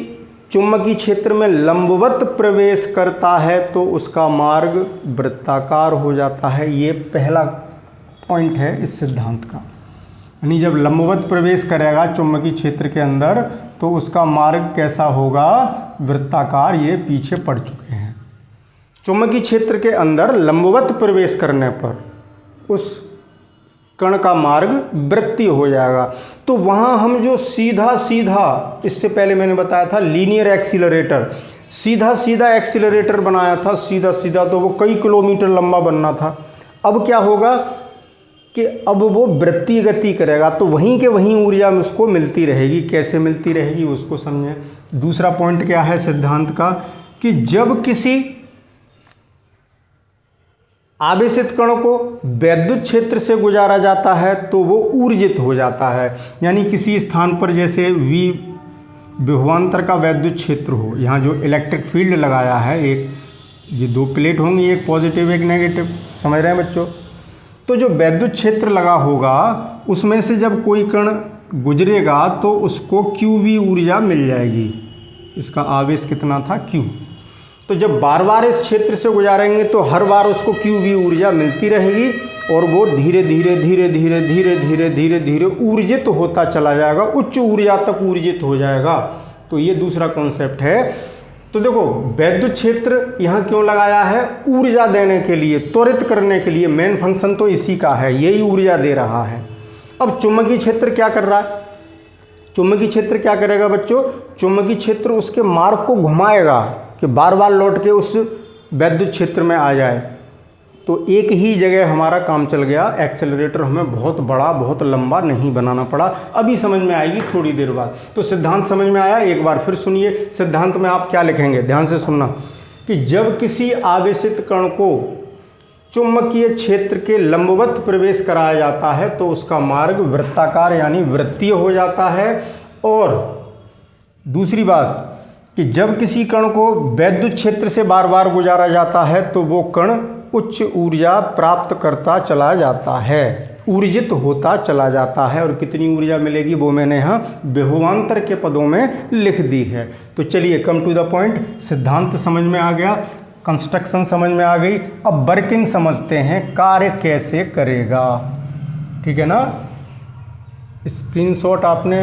चुंबकीय क्षेत्र में लंबवत प्रवेश करता है तो उसका मार्ग वृत्ताकार हो जाता है। ये पहला पॉइंट है इस सिद्धांत का। यानी जब लंबवत प्रवेश करेगा चुंबकीय क्षेत्र के अंदर तो उसका मार्ग कैसा होगा, वृत्ताकार। ये पीछे पढ़ चुके हैं। चुंबकीय क्षेत्र के अंदर लंबवत प्रवेश करने पर उस कण का मार्ग वृत्तीय हो जाएगा। तो वहाँ हम जो सीधा सीधा, इससे पहले मैंने बताया था लीनियर एक्सीलरेटर, सीधा सीधा एक्सीलरेटर बनाया था, सीधा सीधा, तो वो कई किलोमीटर लंबा बनना था। अब क्या होगा कि अब वो वृत्तीय गति करेगा, तो वहीं के वहीं ऊर्जा में उसको मिलती रहेगी। कैसे मिलती रहेगी उसको समझें। दूसरा पॉइंट क्या है सिद्धांत का, कि जब किसी आवेशित कण को वैद्युत क्षेत्र से गुजारा जाता है तो वो ऊर्जित हो जाता है। यानी किसी स्थान पर जैसे V विभवांतर का वैद्युत क्षेत्र हो, यहाँ जो इलेक्ट्रिक फील्ड लगाया है, एक ये दो प्लेट होंगी, एक पॉजिटिव एक नेगेटिव, समझ रहे हैं बच्चों। तो जो वैद्युत क्षेत्र लगा होगा उसमें से जब कोई कण गुजरेगा तो उसको QV ऊर्जा मिल जाएगी। इसका आवेश कितना था, Q। तो जब बार बार इस क्षेत्र से गुजारेंगे तो हर बार उसको QV ऊर्जा मिलती रहेगी और वो धीरे धीरे धीरे धीरे धीरे धीरे धीरे धीरे ऊर्जित होता चला जाएगा, उच्च ऊर्जा तक ऊर्जित हो जाएगा। तो ये दूसरा कॉन्सेप्ट है। तो देखो वैद्युत क्षेत्र यहाँ क्यों लगाया है, ऊर्जा देने के लिए, त्वरित करने के लिए। मेन फंक्शन तो इसी का है, यही ऊर्जा दे रहा है। अब चुंबकीय क्षेत्र क्या कर रहा है, चुंबकीय क्षेत्र क्या करेगा बच्चों, चुंबकीय क्षेत्र उसके मार्ग को घुमाएगा कि बार बार लौट के उस वैद्युत क्षेत्र में आ जाए। तो एक ही जगह हमारा काम चल गया, एक्सेलरेटर हमें बहुत बड़ा बहुत लंबा नहीं बनाना पड़ा। अभी समझ में आएगी थोड़ी देर बाद। तो सिद्धांत समझ में आया, एक बार फिर सुनिए। सिद्धांत में आप क्या लिखेंगे, ध्यान से सुनना, कि जब किसी आवेशित कण को चुंबकीय क्षेत्र के लंबवत प्रवेश कराया जाता है तो उसका मार्ग वृत्ताकार यानी वृत्तीय हो जाता है। और दूसरी बात कि जब किसी कण को वैद्युत क्षेत्र से बार बार गुजारा जाता है तो वो कण उच्च ऊर्जा प्राप्त करता चला जाता है, ऊर्जित होता चला जाता है। और कितनी ऊर्जा मिलेगी वो मैंने यहाँ विभवांतर के पदों में लिख दी है। तो चलिए कम टू द पॉइंट, सिद्धांत समझ में आ गया, कंस्ट्रक्शन समझ में आ गई। अब वर्किंग समझते हैं, कार्य कैसे करेगा। ठीक है ना, स्क्रीनशॉट आपने,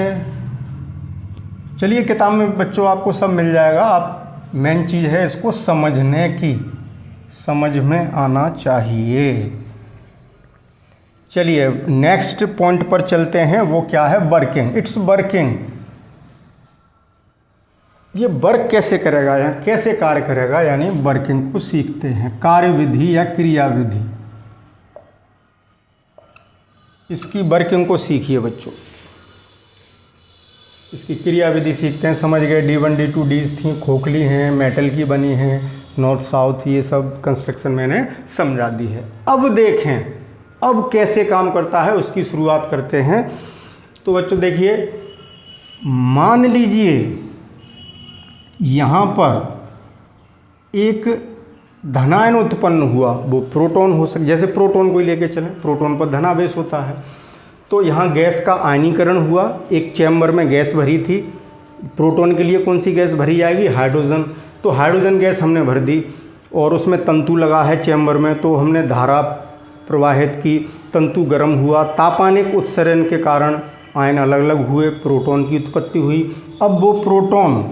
चलिए किताब में बच्चों आपको सब मिल जाएगा। आप मेन चीज़ है इसको समझने की, समझ में आना चाहिए। चलिए नेक्स्ट पॉइंट पर चलते हैं, वो क्या है, वर्किंग। इट्स वर्किंग, ये वर्क कैसे करेगा या कैसे कार्य करेगा, यानी वर्किंग को सीखते हैं। कार्य विधि या क्रिया विधि, इसकी वर्किंग को सीखिए बच्चों। इसकी क्रिया विधि सीखते हैं, समझ गए। D1 D2 डीज थी, खोखली हैं, मेटल की बनी हैं, नॉर्थ साउथ, ये सब कंस्ट्रक्शन मैंने समझा दी है। अब देखें अब कैसे काम करता है, उसकी शुरुआत करते हैं। तो बच्चों देखिए, मान लीजिए यहाँ पर एक धनायन उत्पन्न हुआ, वो प्रोटॉन हो सकता, जैसे प्रोटॉन को लेके चलें, प्रोटॉन पर धनावेश होता है। तो यहाँ गैस का आयनीकरण हुआ, एक चैम्बर में गैस भरी थी, प्रोटॉन के लिए कौन सी गैस भरी जाएगी, हाइड्रोजन। तो हाइड्रोजन गैस हमने भर दी और उसमें तंतु लगा है चैम्बर में, तो हमने धारा प्रवाहित की, तंतु गर्म हुआ, तापानिक उत्सरण के कारण आयन अलग अलग हुए, प्रोटॉन की उत्पत्ति हुई। अब वो प्रोटॉन,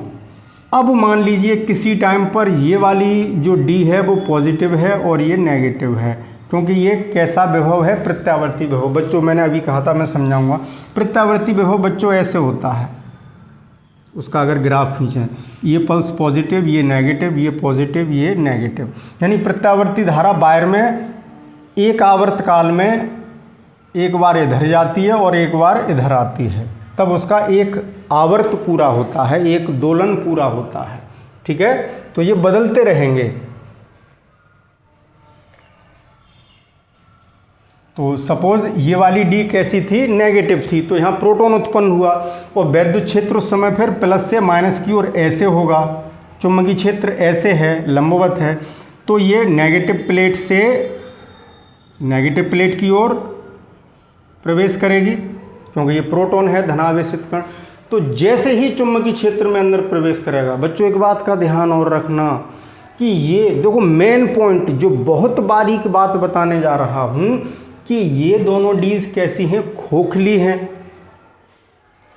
अब मान लीजिए किसी टाइम पर ये वाली जो डी है वो पॉजिटिव है और ये नेगेटिव है, क्योंकि ये कैसा विभव है, प्रत्यावर्ती विभव। बच्चों मैंने अभी कहा था, मैं समझाऊंगा। प्रत्यावर्ती विभव बच्चों ऐसे होता है, उसका अगर ग्राफ खींचें, ये पल्स पॉजिटिव, ये नेगेटिव, ये पॉजिटिव, ये नेगेटिव, यानी प्रत्यावर्ती धारा वायर में एक आवर्त काल में एक बार इधर जाती है और एक बार इधर आती है, तब उसका एक आवर्त पूरा होता है, एक दोलन पूरा होता है। ठीक है, तो ये बदलते रहेंगे। तो सपोज ये वाली डी कैसी थी, नेगेटिव थी, तो यहाँ प्रोटॉन उत्पन्न हुआ और वैद्युत क्षेत्र उस समय फिर प्लस से माइनस की ओर ऐसे होगा, चुंबकीय क्षेत्र ऐसे है, लंबवत है, तो ये नेगेटिव प्लेट से नेगेटिव प्लेट की ओर प्रवेश करेगी, क्योंकि ये प्रोटॉन है, धनावेशित कण। तो जैसे ही चुंबकीय क्षेत्र में अंदर प्रवेश करेगा, बच्चों एक बात का ध्यान और रखना कि ये देखो मेन पॉइंट, जो बहुत बारीक बात बताने जा रहा हूँ, कि ये दोनों डीज कैसी हैं, खोखली हैं।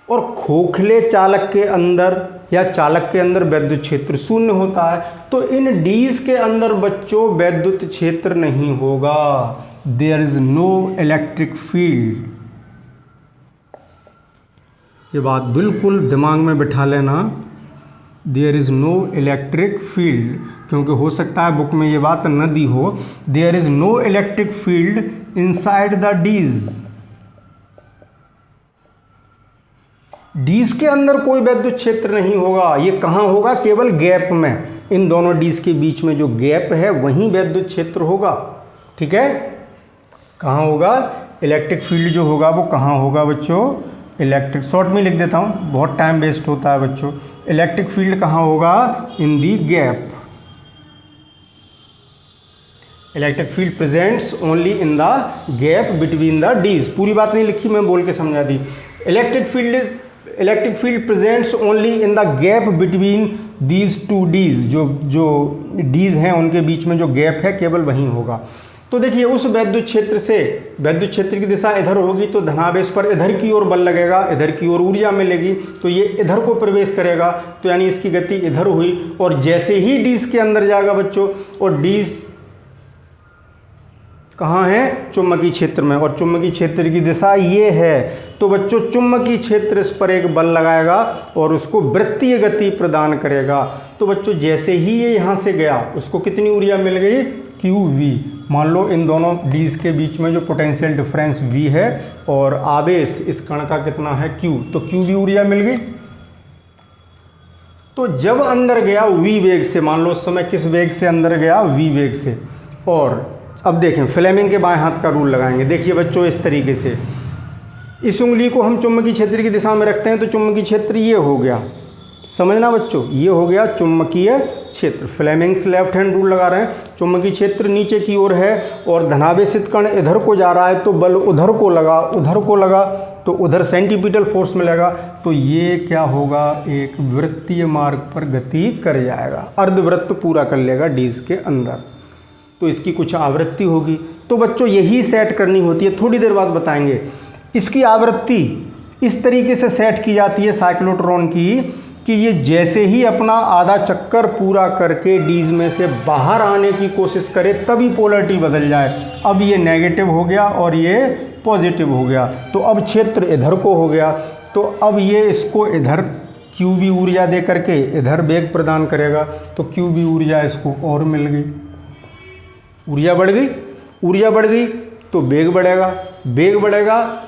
और खोखले चालक के अंदर या चालक के अंदर वैद्युत क्षेत्र शून्य होता है, तो इन डीज के अंदर बच्चों वैद्युत क्षेत्र नहीं होगा, there is no electric field. ये बात बिल्कुल दिमाग में बिठा लेना, there is no electric field, क्योंकि हो सकता है बुक में ये बात न दी हो। There is no electric field inside the dees, dees के अंदर कोई वैद्युत क्षेत्र नहीं होगा। ये कहाँ होगा, केवल गैप में, इन दोनों डीज के बीच में जो गैप है वहीं वैद्युत क्षेत्र होगा। ठीक है, कहाँ होगा, इलेक्ट्रिक फील्ड जो होगा वो कहाँ होगा बच्चों, इलेक्ट्रिक, शॉर्ट में लिख देता हूँ, बहुत टाइम वेस्ट होता है बच्चों। इलेक्ट्रिक फील्ड कहाँ होगा, in the gap. Electric field presents only in the gap between the dees. पूरी बात नहीं लिखी, मैं बोल के समझा दी। Electric field presents only in the gap between these two dees, जो डीज हैं उनके बीच में जो गैप है केवल वहीं होगा। तो देखिए उस वैद्युत क्षेत्र से, वैद्युत क्षेत्र की दिशा इधर होगी तो धनावेश पर इधर की ओर बल लगेगा, इधर की ओर ऊर्जा मिलेगी, तो ये इधर को प्रवेश करेगा, तो यानी इसकी गति इधर हुई। और जैसे ही डीज के अंदर जाएगा बच्चों, और डीज कहाँ है? चुंबकीय क्षेत्र में, और चुंबकीय क्षेत्र की दिशा ये है। तो बच्चों चुंबकीय क्षेत्र इस पर एक बल लगाएगा और उसको वृत्तीय गति प्रदान करेगा। तो बच्चों जैसे ही ये यहाँ से गया उसको कितनी ऊर्जा मिल गई? QV। मान लो इन दोनों डीज के बीच में जो पोटेंशियल डिफरेंस V है और आवेश इस कण का कितना है? Q। तो QV ऊर्जा मिल गई। तो जब अंदर गया V वेग से, मान लो उस समय किस वेग से अंदर गया? V वेग से। और अब देखें फ्लेमिंग के बाएं हाथ का रूल लगाएंगे। देखिए बच्चों इस तरीके से इस उंगली को हम चुंबकीय क्षेत्र की दिशा में रखते हैं तो चुंबकीय क्षेत्र ये हो गया, समझना बच्चों, ये हो गया चुंबकीय क्षेत्र। फ्लेमिंग्स लेफ्ट हैंड रूल लगा रहे हैं। चुंबकीय क्षेत्र नीचे की ओर है और धनावेशित कण इधर को जा रहा है तो बल उधर को लगा तो उधर सेंटीपिटल फोर्स मिलेगा। तो ये क्या होगा? एक वृत्तीय मार्ग पर गति कर जाएगा, अर्धवृत्त पूरा कर लेगा डीज के अंदर। तो इसकी कुछ आवृत्ति होगी। तो बच्चों यही सेट करनी होती है, थोड़ी देर बाद बताएंगे। इसकी आवृत्ति इस तरीके से सेट की जाती है साइक्लोट्रॉन की कि ये जैसे ही अपना आधा चक्कर पूरा करके डीज में से बाहर आने की कोशिश करे तभी पोलरिटी बदल जाए। अब ये नेगेटिव हो गया और ये पॉजिटिव हो गया, तो अब क्षेत्र इधर को हो गया। तो अब ये इसको इधर QV ऊर्जा दे करके इधर वेग प्रदान करेगा, तो QV ऊर्जा इसको और मिल गई। ऊर्जा बढ़ गई तो वेग बढ़ेगा।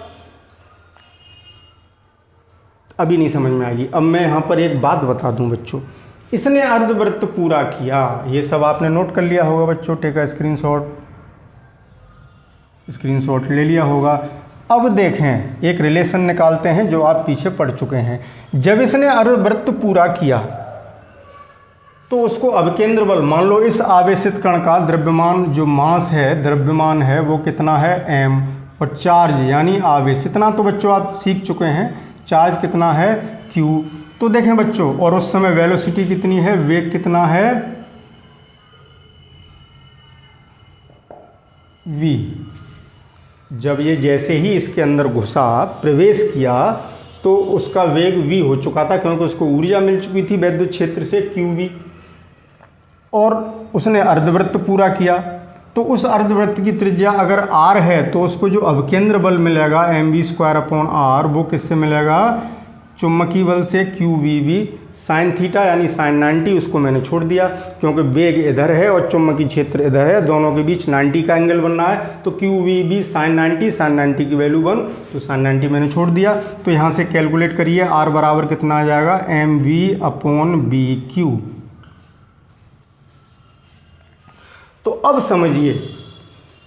अभी नहीं समझ में आएगी। अब मैं यहाँ पर एक बात बता दूँ बच्चों, इसने अर्धवृत्त पूरा किया, ये सब आपने नोट कर लिया होगा बच्चों। टेक अ स्क्रीनशॉट ले लिया होगा। अब देखें एक रिलेशन निकालते हैं जो आप पीछे पढ़ चुके हैं। जब इसने अर्धवृत्त पूरा किया तो उसको अभिकेंद्र बल, मान लो इस आवेशित कण का द्रव्यमान जो मास है, द्रव्यमान है वो कितना है? m, और चार्ज यानी आवेश, इतना तो बच्चों आप सीख चुके हैं। चार्ज कितना है? Q। तो देखें बच्चों, और उस समय वेलोसिटी कितनी है? वेग कितना है? V। जब ये जैसे ही इसके अंदर घुसा, प्रवेश किया, तो उसका वेग V हो चुका था क्योंकि उसको ऊर्जा मिल चुकी थी विद्युत क्षेत्र से QV, और उसने अर्धवृत्त पूरा किया। तो उस अर्धवृत्त की त्रिज्या अगर r है तो उसको जो अभिकेंद्र बल मिलेगा mv²/r वो किससे मिलेगा? चुंबकीय बल से QVB साइन थीटा यानी साइन 90, उसको मैंने छोड़ दिया क्योंकि वेग इधर है और चुंबकीय क्षेत्र इधर है, दोनों के बीच 90 का एंगल बन रहा है। तो QVB साइन 90 की वैल्यू 1, तो साइन 90 मैंने छोड़ दिया। तो यहाँ से कैलकुलेट करिए, r बराबर कितना आ जाएगा? mv/bq। तो अब समझिए,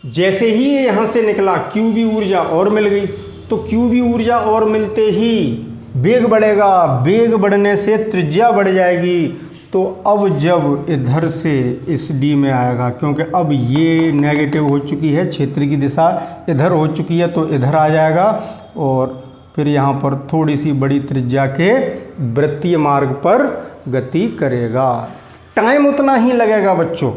जैसे ही ये यहाँ से निकला QV ऊर्जा और मिल गई। तो QV ऊर्जा और मिलते ही वेग बढ़ेगा, वेग बढ़ने से त्रिज्या बढ़ जाएगी। तो अब जब इधर से इस D में आएगा, क्योंकि अब ये नेगेटिव हो चुकी है, क्षेत्र की दिशा इधर हो चुकी है, तो इधर आ जाएगा और फिर यहाँ पर थोड़ी सी बड़ी त्रिज्या के वृत्तीय मार्ग पर गति करेगा। टाइम उतना ही लगेगा बच्चों।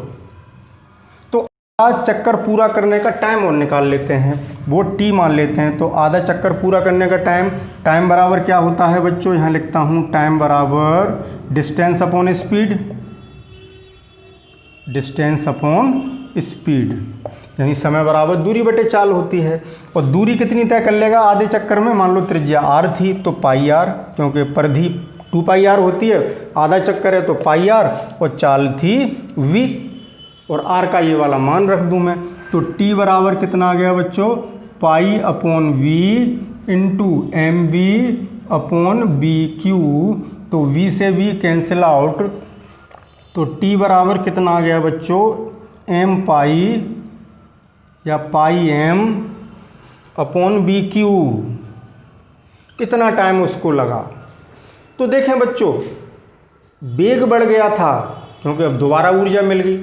आधा चक्कर पूरा करने का टाइम और निकाल लेते हैं, वो T मान लेते हैं। तो आधा चक्कर पूरा करने का टाइम बराबर क्या होता है बच्चों? यहाँ लिखता हूँ, टाइम बराबर डिस्टेंस अपॉन स्पीड, यानी समय बराबर दूरी बटे चाल होती है। और दूरी कितनी तय कर लेगा आधे चक्कर में? मान लो त्रिज्या r थी तो πr, क्योंकि परिधि 2πr होती है, आधा चक्कर है तो πr, और चाल थी v, और r का ये वाला मान रख दूं मैं। तो t बराबर कितना आ गया बच्चों? π/v into mv/bq। तो v से v कैंसिल आउट, तो t बराबर कितना आ गया बच्चों? m π या πm/bq। इतना टाइम उसको लगा। तो देखें बच्चों, वेग बढ़ गया था क्योंकि अब दोबारा ऊर्जा मिल गई,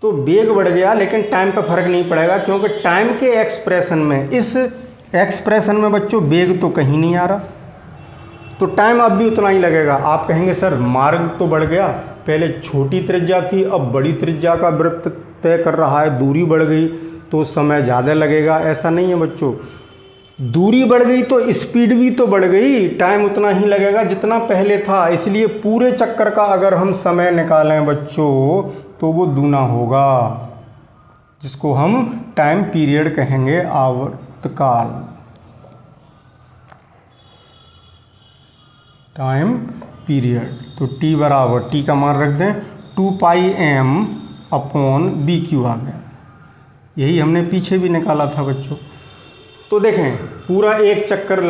तो वेग बढ़ गया, लेकिन टाइम पे फर्क नहीं पड़ेगा क्योंकि टाइम के एक्सप्रेशन में, इस एक्सप्रेशन में बच्चों वेग तो कहीं नहीं आ रहा, तो टाइम अब भी उतना ही लगेगा। आप कहेंगे सर मार्ग तो बढ़ गया, पहले छोटी त्रिज्या थी अब बड़ी त्रिज्या का वृत्त तय कर रहा है, दूरी बढ़ गई तो समय ज़्यादा लगेगा। ऐसा नहीं है बच्चों, दूरी बढ़ गई तो स्पीड भी तो बढ़ गई, टाइम उतना ही लगेगा जितना पहले था। इसलिए पूरे चक्कर का अगर हम समय निकालें बच्चों तो वो दूना होगा। जिसको हम टाइम पीरियड कहेंगे, आवर्तकाल, टाइम पीरियड। तो टी बराबर, टी का मान रख दें 2πm अपॉन बी क्यू आ गया। यही हमने पीछे भी निकाला था बच्चों। तो देखें पूरा एक चक्कर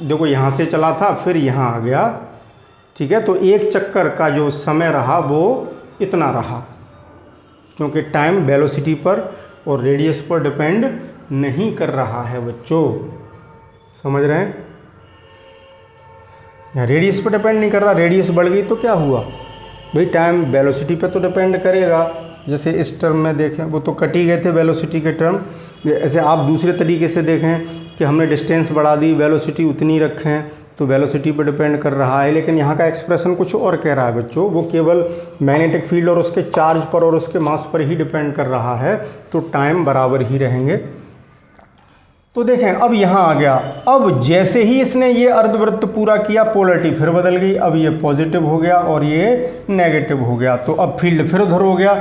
देखो यहाँ से चला था, फिर यहाँ आ गया, ठीक है। तो एक चक्कर का जो समय रहा वो इतना रहा, क्योंकि टाइम वेलोसिटी पर और रेडियस पर डिपेंड नहीं कर रहा है बच्चों, समझ रहे हैं। यहाँ रेडियस पर डिपेंड नहीं कर रहा, रेडियस बढ़ गई तो क्या हुआ भाई, टाइम वेलोसिटी पे तो डिपेंड करेगा। जैसे इस टर्म में देखें, वो तो कट ही गए थे वेलोसिटी के टर्म। ऐसे आप दूसरे तरीके से देखें कि हमने डिस्टेंस बढ़ा दी, वेलोसिटी उतनी रखें, तो वेलोसिटी पर डिपेंड कर रहा है। लेकिन यहाँ का एक्सप्रेशन कुछ और कह रहा है बच्चों, वो केवल मैग्नेटिक फील्ड और उसके चार्ज पर और उसके मास पर ही डिपेंड कर रहा है, तो टाइम बराबर ही रहेंगे। तो देखें अब यहाँ आ गया, अब जैसे ही इसने ये अर्धवृत्त पूरा किया, पोलरिटी फिर बदल गई, अब ये पॉजिटिव हो गया और ये नेगेटिव हो गया। तो अब फील्ड फिर उधर हो गया,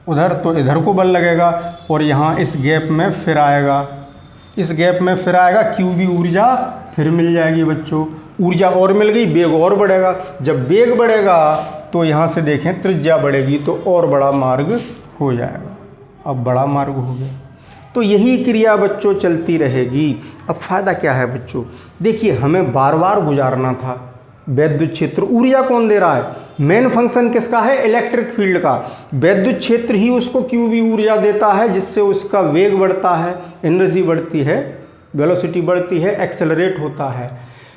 उधर तो इधर को बल लगेगा और यहाँ इस गैप में फिर आएगा, इस गैप में फिर आएगा, क्यू भी ऊर्जा फिर मिल जाएगी बच्चों। ऊर्जा और मिल गई, वेग और बढ़ेगा। जब वेग बढ़ेगा तो यहाँ से देखें त्रिज्या बढ़ेगी, तो और बड़ा मार्ग हो जाएगा। अब बड़ा मार्ग हो गया। तो यही क्रिया बच्चों चलती रहेगी। अब फ़ायदा क्या है बच्चों, देखिए हमें बार बार गुजारना था। वैद्युत क्षेत्र, ऊर्जा कौन दे रहा है, मेन फंक्शन किसका है, इलेक्ट्रिक फील्ड का। वैद्युत क्षेत्र ही उसको क्यू भी ऊर्जा देता है, जिससे उसका वेग बढ़ता है, एनर्जी बढ़ती है, वेलोसिटी बढ़ती है, एक्सेलरेट होता है।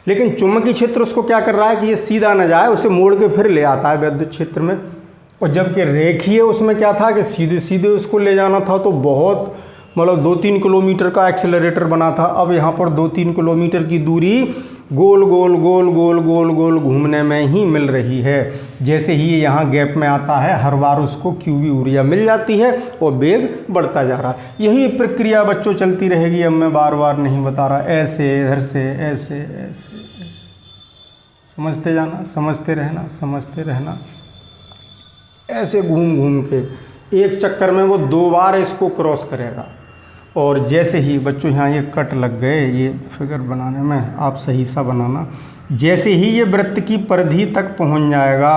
लेकिन चुंबकीय क्षेत्र उसको क्या कर रहा है कि ये सीधा न जाए, उसे मोड़ के फिर ले आता है वैद्युत क्षेत्र में। और जबकि रेखीय उसमें क्या था कि सीधे सीधे उसको ले जाना था, तो बहुत मतलब 2-3 किलोमीटर का एक्सेलरेटर बना था। अब यहाँ पर 2-3 किलोमीटर की दूरी गोल गोल गोल गोल गोल गोल घूमने में ही मिल रही है। जैसे ही ये यहाँ गैप में आता है, हर बार उसको क्यूबी ऊर्जा मिल जाती है और वेग बढ़ता जा रहा है। यही प्रक्रिया बच्चों चलती रहेगी। अब मैं बार बार नहीं बता रहा, ऐसे इधर से ऐसे ऐसे ऐसे, समझते जाना, समझते रहना, समझते रहना। ऐसे घूम घूम के एक चक्कर में वो 2 बार इसको क्रॉस करेगा। और जैसे ही बच्चों यहाँ ये कट लग गए, ये फिगर बनाने में आप सही सा बनाना, जैसे ही ये वृत्त की परिधि तक पहुँच जाएगा,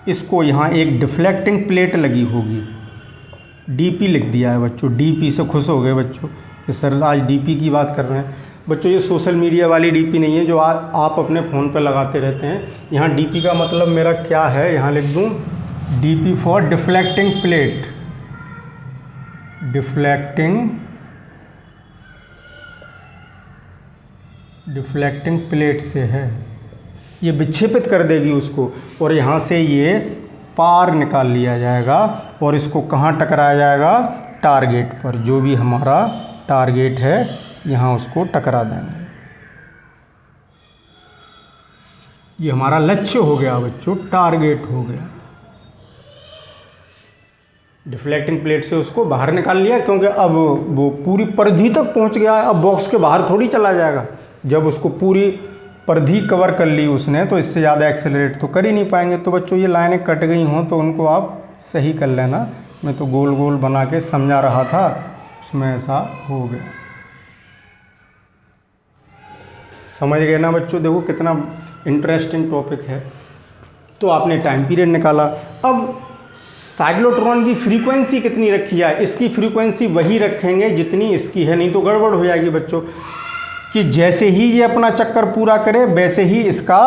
इसको यहाँ एक डिफ्लेक्टिंग प्लेट लगी होगी। डीपी लिख दिया है बच्चों, डीपी से खुश हो गए बच्चों कि सर आज डीपी की बात कर रहे हैं। बच्चों ये सोशल मीडिया वाली डीपी नहीं है जो आप अपने फ़ोन पर लगाते रहते हैं। यहाँ डीपी का मतलब मेरा क्या है, यहाँ लिख दूँ DP for deflecting plate. Deflecting plate से है, ये विक्षेपित कर देगी उसको, और यहाँ से ये पार निकाल लिया जाएगा और इसको कहाँ टकराया जाएगा, टारगेट पर। जो भी हमारा टारगेट है यहाँ उसको टकरा देंगे। ये हमारा लक्ष्य हो गया बच्चों, टारगेट हो गया। डिफ्लेक्टिंग प्लेट से उसको बाहर निकाल लिया, क्योंकि अब वो पूरी परिधि तक पहुंच गया है। अब बॉक्स के बाहर थोड़ी चला जाएगा। जब उसको पूरी परिधि कवर कर ली उसने, तो इससे ज़्यादा एक्सेलरेट तो कर ही नहीं पाएंगे। तो बच्चों ये लाइनें कट गई हों तो उनको आप सही कर लेना। मैं तो गोल गोल बना के समझा रहा था, उसमें ऐसा हो गया। समझ गए ना बच्चों, देखो कितना इंटरेस्टिंग टॉपिक है। तो आपने टाइम पीरियड निकाला। अब साइक्लोट्रॉन की फ्रीक्वेंसी कितनी रखी है, इसकी फ्रीक्वेंसी वही रखेंगे जितनी इसकी है, नहीं तो गड़बड़ हो जाएगी बच्चों। कि जैसे ही ये अपना चक्कर पूरा करे वैसे ही इसका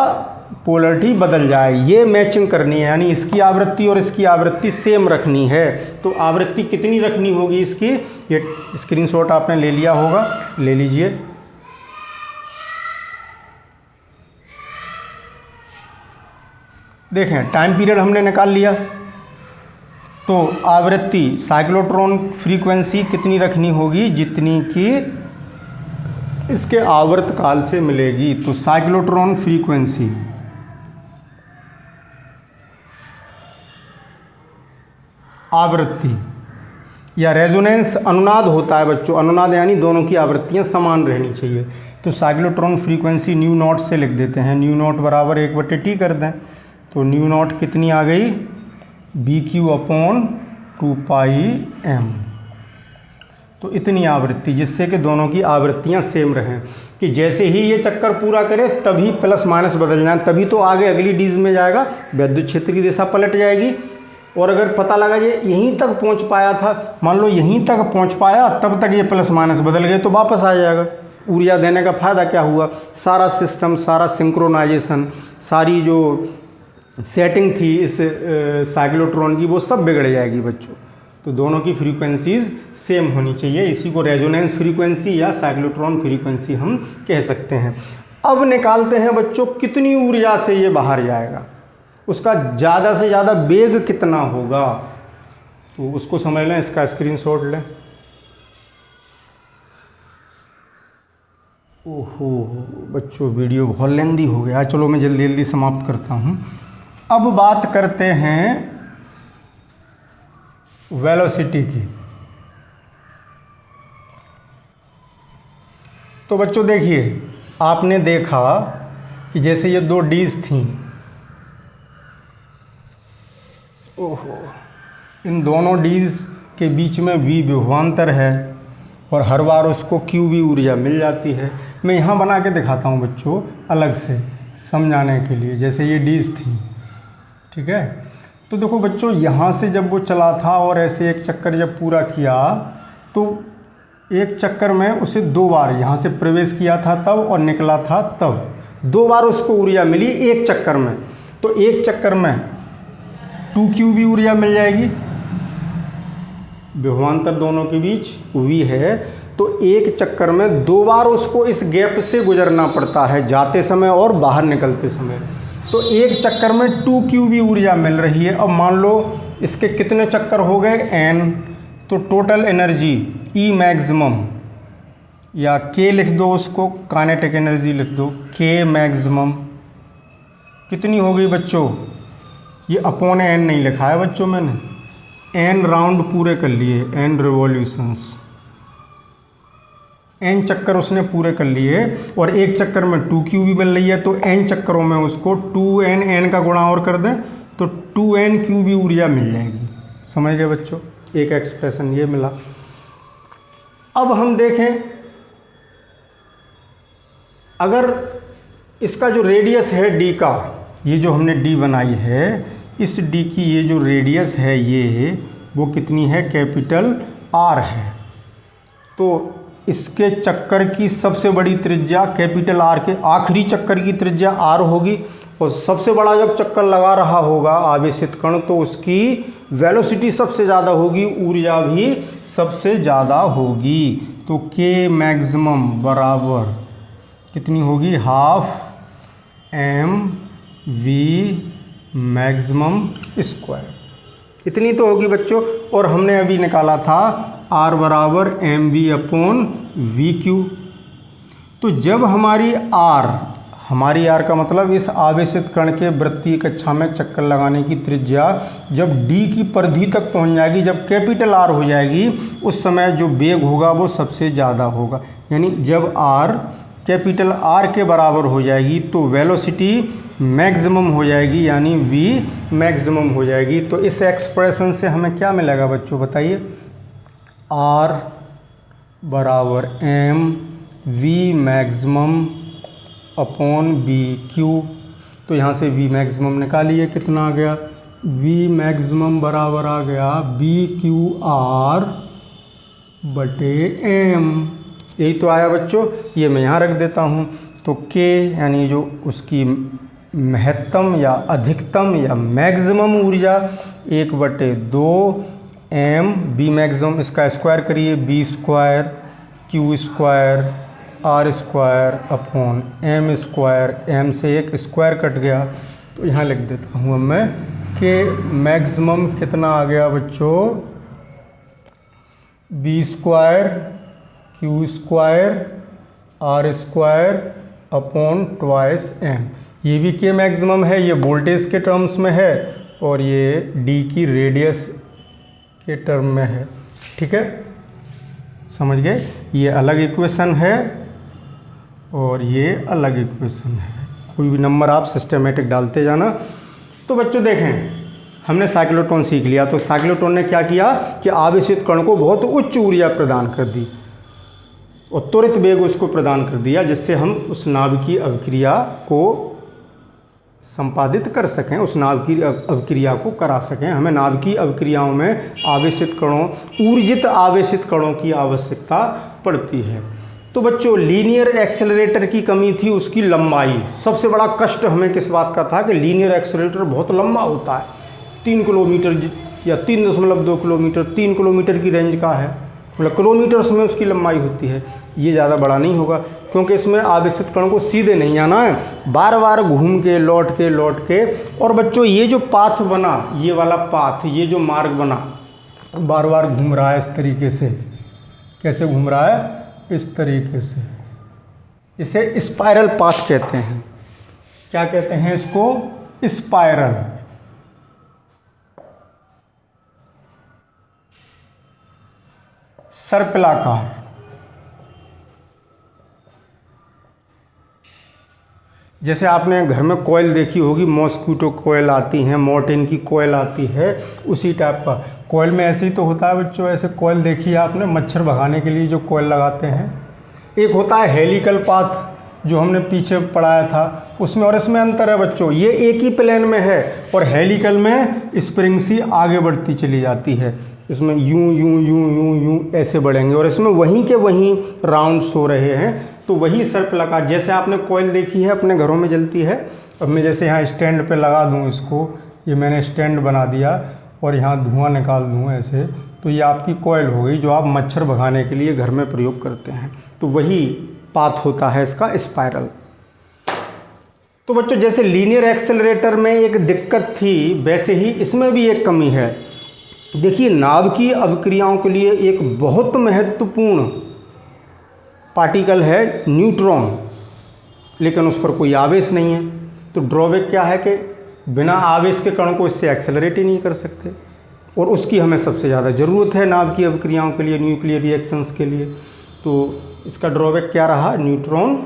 पोलरिटी बदल जाए, ये मैचिंग करनी है। यानी इसकी आवृत्ति और इसकी आवृत्ति सेम रखनी है। तो आवृत्ति कितनी रखनी होगी इसकी, ये स्क्रीनशॉट आपने ले लिया होगा, ले लीजिए। देखें टाइम पीरियड हमने निकाल लिया, तो आवृत्ति साइक्लोट्रॉन फ्रीक्वेंसी कितनी रखनी होगी, जितनी कि इसके आवर्तकाल से मिलेगी। तो साइक्लोट्रॉन फ्रीक्वेंसी आवृत्ति या रेजोनेंस अनुनाद होता है बच्चों। अनुनाद यानी दोनों की आवृत्तियां समान रहनी चाहिए। तो साइक्लोट्रॉन फ्रीक्वेंसी न्यू नॉट से लिख देते हैं। न्यू नॉट बराबर 1/T कर दें, तो न्यू नॉट कितनी आ गई, BQ अपॉन 2 पाई m। तो इतनी आवृत्ति, जिससे कि दोनों की आवृत्तियां सेम रहें, कि जैसे ही ये चक्कर पूरा करे तभी प्लस माइनस बदल जाए, तभी तो आगे अगली डीज में जाएगा, विद्युत क्षेत्र की दिशा पलट जाएगी। और अगर पता लगा ये यहीं तक पहुंच पाया था, मान लो यहीं तक पहुंच पाया, तब तक ये प्लस माइनस बदल गए तो वापस आ जाएगा। ऊर्जा देने का फ़ायदा क्या हुआ, सारा सिस्टम, सारा सिंक्रोनाइजेशन, सारी जो सेटिंग थी इस साइक्लोट्रॉन की, वो सब बिगड़ जाएगी बच्चों। तो दोनों की फ्रीक्वेंसीज सेम होनी चाहिए, इसी को रेजोनेंस फ्रीक्वेंसी या साइक्लोट्रॉन फ्रीक्वेंसी हम कह सकते हैं। अब निकालते हैं बच्चों कितनी ऊर्जा से ये बाहर जाएगा, उसका ज़्यादा से ज़्यादा वेग कितना होगा, तो उसको समझ लें, इसका स्क्रीनशॉट लें। ओहो बच्चों, वीडियो बहुत लेंदी हो गया, चलो मैं जल्दी जल्दी समाप्त करता हूँ। अब बात करते हैं वेलोसिटी की। तो बच्चों देखिए, आपने देखा कि जैसे ये 2 डीज थीं, ओहो, इन दोनों डीज के बीच में v विभवांतर है और हर बार उसको qv ऊर्जा मिल जाती है। मैं यहाँ बना के दिखाता हूँ बच्चों अलग से समझाने के लिए। जैसे ये डीज थी, ठीक है, तो देखो बच्चों, यहाँ से जब वो चला था और ऐसे एक चक्कर जब पूरा किया, तो एक चक्कर में उसे 2 बार यहाँ से प्रवेश किया था तब और निकला था तब, 2 बार उसको ऊर्जा मिली एक चक्कर में। तो एक चक्कर में 2qv ऊर्जा मिल जाएगी, विभवांतर दोनों के बीच v है, तो एक चक्कर में 2 बार उसको इस गैप से गुजरना पड़ता है, जाते समय और बाहर निकलते समय। तो एक चक्कर में 2qv ऊर्जा मिल रही है। अब मान लो इसके कितने चक्कर हो गए, n, तो टोटल एनर्जी E मैक्सिमम, या K लिख दो, उसको काइनेटिक एनर्जी लिख दो, K मैक्सिमम कितनी हो गई बच्चों, ये अपॉन n नहीं लिखा है बच्चों मैंने, n राउंड पूरे कर लिए, n रिवॉल्यूशंस, n चक्कर उसने पूरे कर लिए, और एक चक्कर में 2qv मिल रही है, तो n चक्करों में उसको 2n, n का गुणा और कर दें तो 2n qv ऊर्जा मिल जाएगी। समझ गए बच्चों, एक एक्सप्रेशन ये मिला। अब हम देखें, अगर इसका जो रेडियस है d का, ये जो हमने d बनाई है, इस d की ये जो रेडियस है ये, वो कितनी है, कैपिटल R है। तो इसके चक्कर की सबसे बड़ी त्रिज्या कैपिटल R के आखिरी चक्कर की त्रिज्या R होगी, और सबसे बड़ा जब चक्कर लगा रहा होगा आवेशित कण, तो उसकी वेलोसिटी सबसे ज़्यादा होगी, ऊर्जा भी सबसे ज़्यादा होगी। तो K मैक्सिमम बराबर कितनी होगी, ½ mv मैक्सिमम स्क्वायर, इतनी तो होगी बच्चों। और हमने अभी निकाला था R बराबर mv/vq। तो जब हमारी R का मतलब इस आवेशित कण के वृत्तीय कक्षा में चक्कर लगाने की त्रिज्या जब d की परिधि तक पहुंच जाएगी, जब कैपिटल R हो जाएगी, उस समय जो वेग होगा वो सबसे ज़्यादा होगा। यानी जब R कैपिटल R के बराबर हो जाएगी तो वेलोसिटी मैक्सिमम हो जाएगी, यानी v मैक्सिमम हो जाएगी। तो इस एक्सप्रेशन से हमें क्या मिलेगा बच्चों बताइए, R बराबर mv मैक्सिमम अपॉन bq। तो यहाँ से v मैक्सिमम निकालिए, कितना आ गया, v मैक्सिमम बराबर आ गया bqr बटे m। यही तो आया बच्चों, ये मैं यहाँ रख देता हूँ। तो k यानी जो उसकी महत्तम या अधिकतम या मैक्सिमम ऊर्जा 1/2 m b मैक्सिमम, इसका स्क्वायर करिए, b square q square r square upon m square, m से एक स्क्वायर कट गया, तो यहाँ लिख देता हूँ अब मैं कि मैक्सिमम कितना आ गया बच्चों, b square q square r square upon twice m। ये भी k मैक्सिमम है, ये वोल्टेज के टर्म्स में है, और ये d की रेडियस के टर्म में है। ठीक है, समझ गए, ये अलग इक्वेशन है और ये अलग इक्वेशन है। कोई भी नंबर आप सिस्टमेटिक डालते जाना। तो बच्चों देखें, हमने साइक्लोट्रॉन सीख लिया। तो साइक्लोट्रॉन ने क्या किया कि आवेशित कण को बहुत उच्च ऊर्जा प्रदान कर दी और त्वरित वेग उसको प्रदान कर दिया, जिससे हम उस नाभिकीय अभिक्रिया को संपादित कर सकें, उस नाभिकीय अभिक्रिया को करा सकें। हमें नाभिकीय अभिक्रियाओं में आवेशित कणों, ऊर्जित आवेशित कणों की आवश्यकता पड़ती है। तो बच्चों, लीनियर एक्सेलरेटर की कमी थी उसकी लंबाई। सबसे बड़ा कष्ट हमें किस बात का था कि लीनियर एक्सेलरेटर बहुत लंबा होता है, 3 किलोमीटर या 3.2 किलोमीटर, 3 किलोमीटर की रेंज का है, मतलब किलोमीटर्स में उसकी लंबाई होती है। ये ज़्यादा बड़ा नहीं होगा क्योंकि इसमें आवेशित कण को सीधे नहीं आना है, बार बार घूम के लौट के। और बच्चों, ये जो पाथ बना, ये वाला पाथ, ये जो मार्ग बना, बार बार घूम रहा है इस तरीके से। कैसे घूम रहा है? इस तरीके से। इसे स्पाइरल पाथ कहते हैं। क्या कहते हैं इसको? स्पाइरल। सर्पिलाकार। जैसे आपने घर में कोयल देखी होगी, मॉस्किटो कोयल आती हैं, मॉर्टिन की कोयल आती है, उसी टाइप का कोयल में ऐसे ही तो होता है बच्चों। ऐसे कोयल देखी है आपने, मच्छर भगाने के लिए जो कोयल लगाते हैं। एक होता है हेलिकल पाथ, जो हमने पीछे पढ़ाया था उसमें, और इसमें अंतर है बच्चों। ये एक ही प्लेन में है और हेलिकल में स्प्रिंग सी आगे बढ़ती चली जाती है। इसमें यूं यूं यूं यूं यूं ऐसे बढ़ेंगे और इसमें वहीं के वहीं राउंड्स हो रहे हैं। तो वही सर्पिलाकार। जैसे आपने कोयल देखी है अपने घरों में जलती है। अब मैं जैसे यहाँ स्टैंड पे लगा दूँ इसको, ये मैंने स्टैंड बना दिया और यहाँ धुआं निकाल दूँ ऐसे, तो ये आपकी कोयल हो गई जो आप मच्छर भगाने के लिए घर में प्रयोग करते हैं। तो वही पाथ होता है इसका, स्पाइरल। तो बच्चों, जैसे लीनियर एक्सेलरेटर में एक दिक्कत थी, वैसे ही इसमें भी एक कमी है। देखिए, नाभिकीय अभिक्रियाओं के लिए एक बहुत महत्वपूर्ण पार्टिकल है न्यूट्रॉन, लेकिन उस पर कोई आवेश नहीं है। तो ड्रॉबैक क्या है कि बिना आवेश के कण को इससे एक्सेलरेट ही नहीं कर सकते, और उसकी हमें सबसे ज़्यादा ज़रूरत है नाभिकीय अभिक्रियाओं के लिए, न्यूक्लियर रिएक्शंस के लिए। तो इसका ड्रॉबैक क्या रहा? न्यूट्रॉन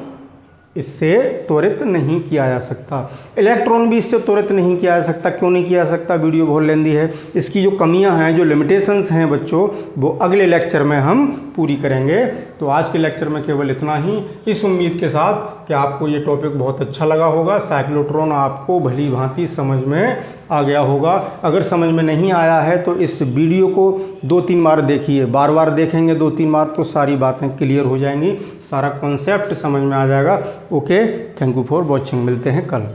इससे त्वरित नहीं किया जा सकता। इलेक्ट्रॉन भी इससे त्वरित नहीं किया जा सकता। क्यों नहीं किया जा सकता? वीडियो बहुत लेंदी है। इसकी जो कमियां हैं, जो लिमिटेशंस हैं बच्चों, वो अगले लेक्चर में हम पूरी करेंगे। तो आज के लेक्चर में केवल इतना ही, इस उम्मीद के साथ कि आपको ये टॉपिक बहुत अच्छा लगा होगा। साइक्लोट्रॉन आपको भली भांति समझ में आ गया होगा। अगर समझ में नहीं आया है तो इस वीडियो को 2-3 बार देखिए। बार बार देखेंगे 2-3 बार तो सारी बातें क्लियर हो जाएंगी, सारा कॉन्सेप्ट समझ में आ जाएगा। Okay, thank you for watching. मिलते हैं कल।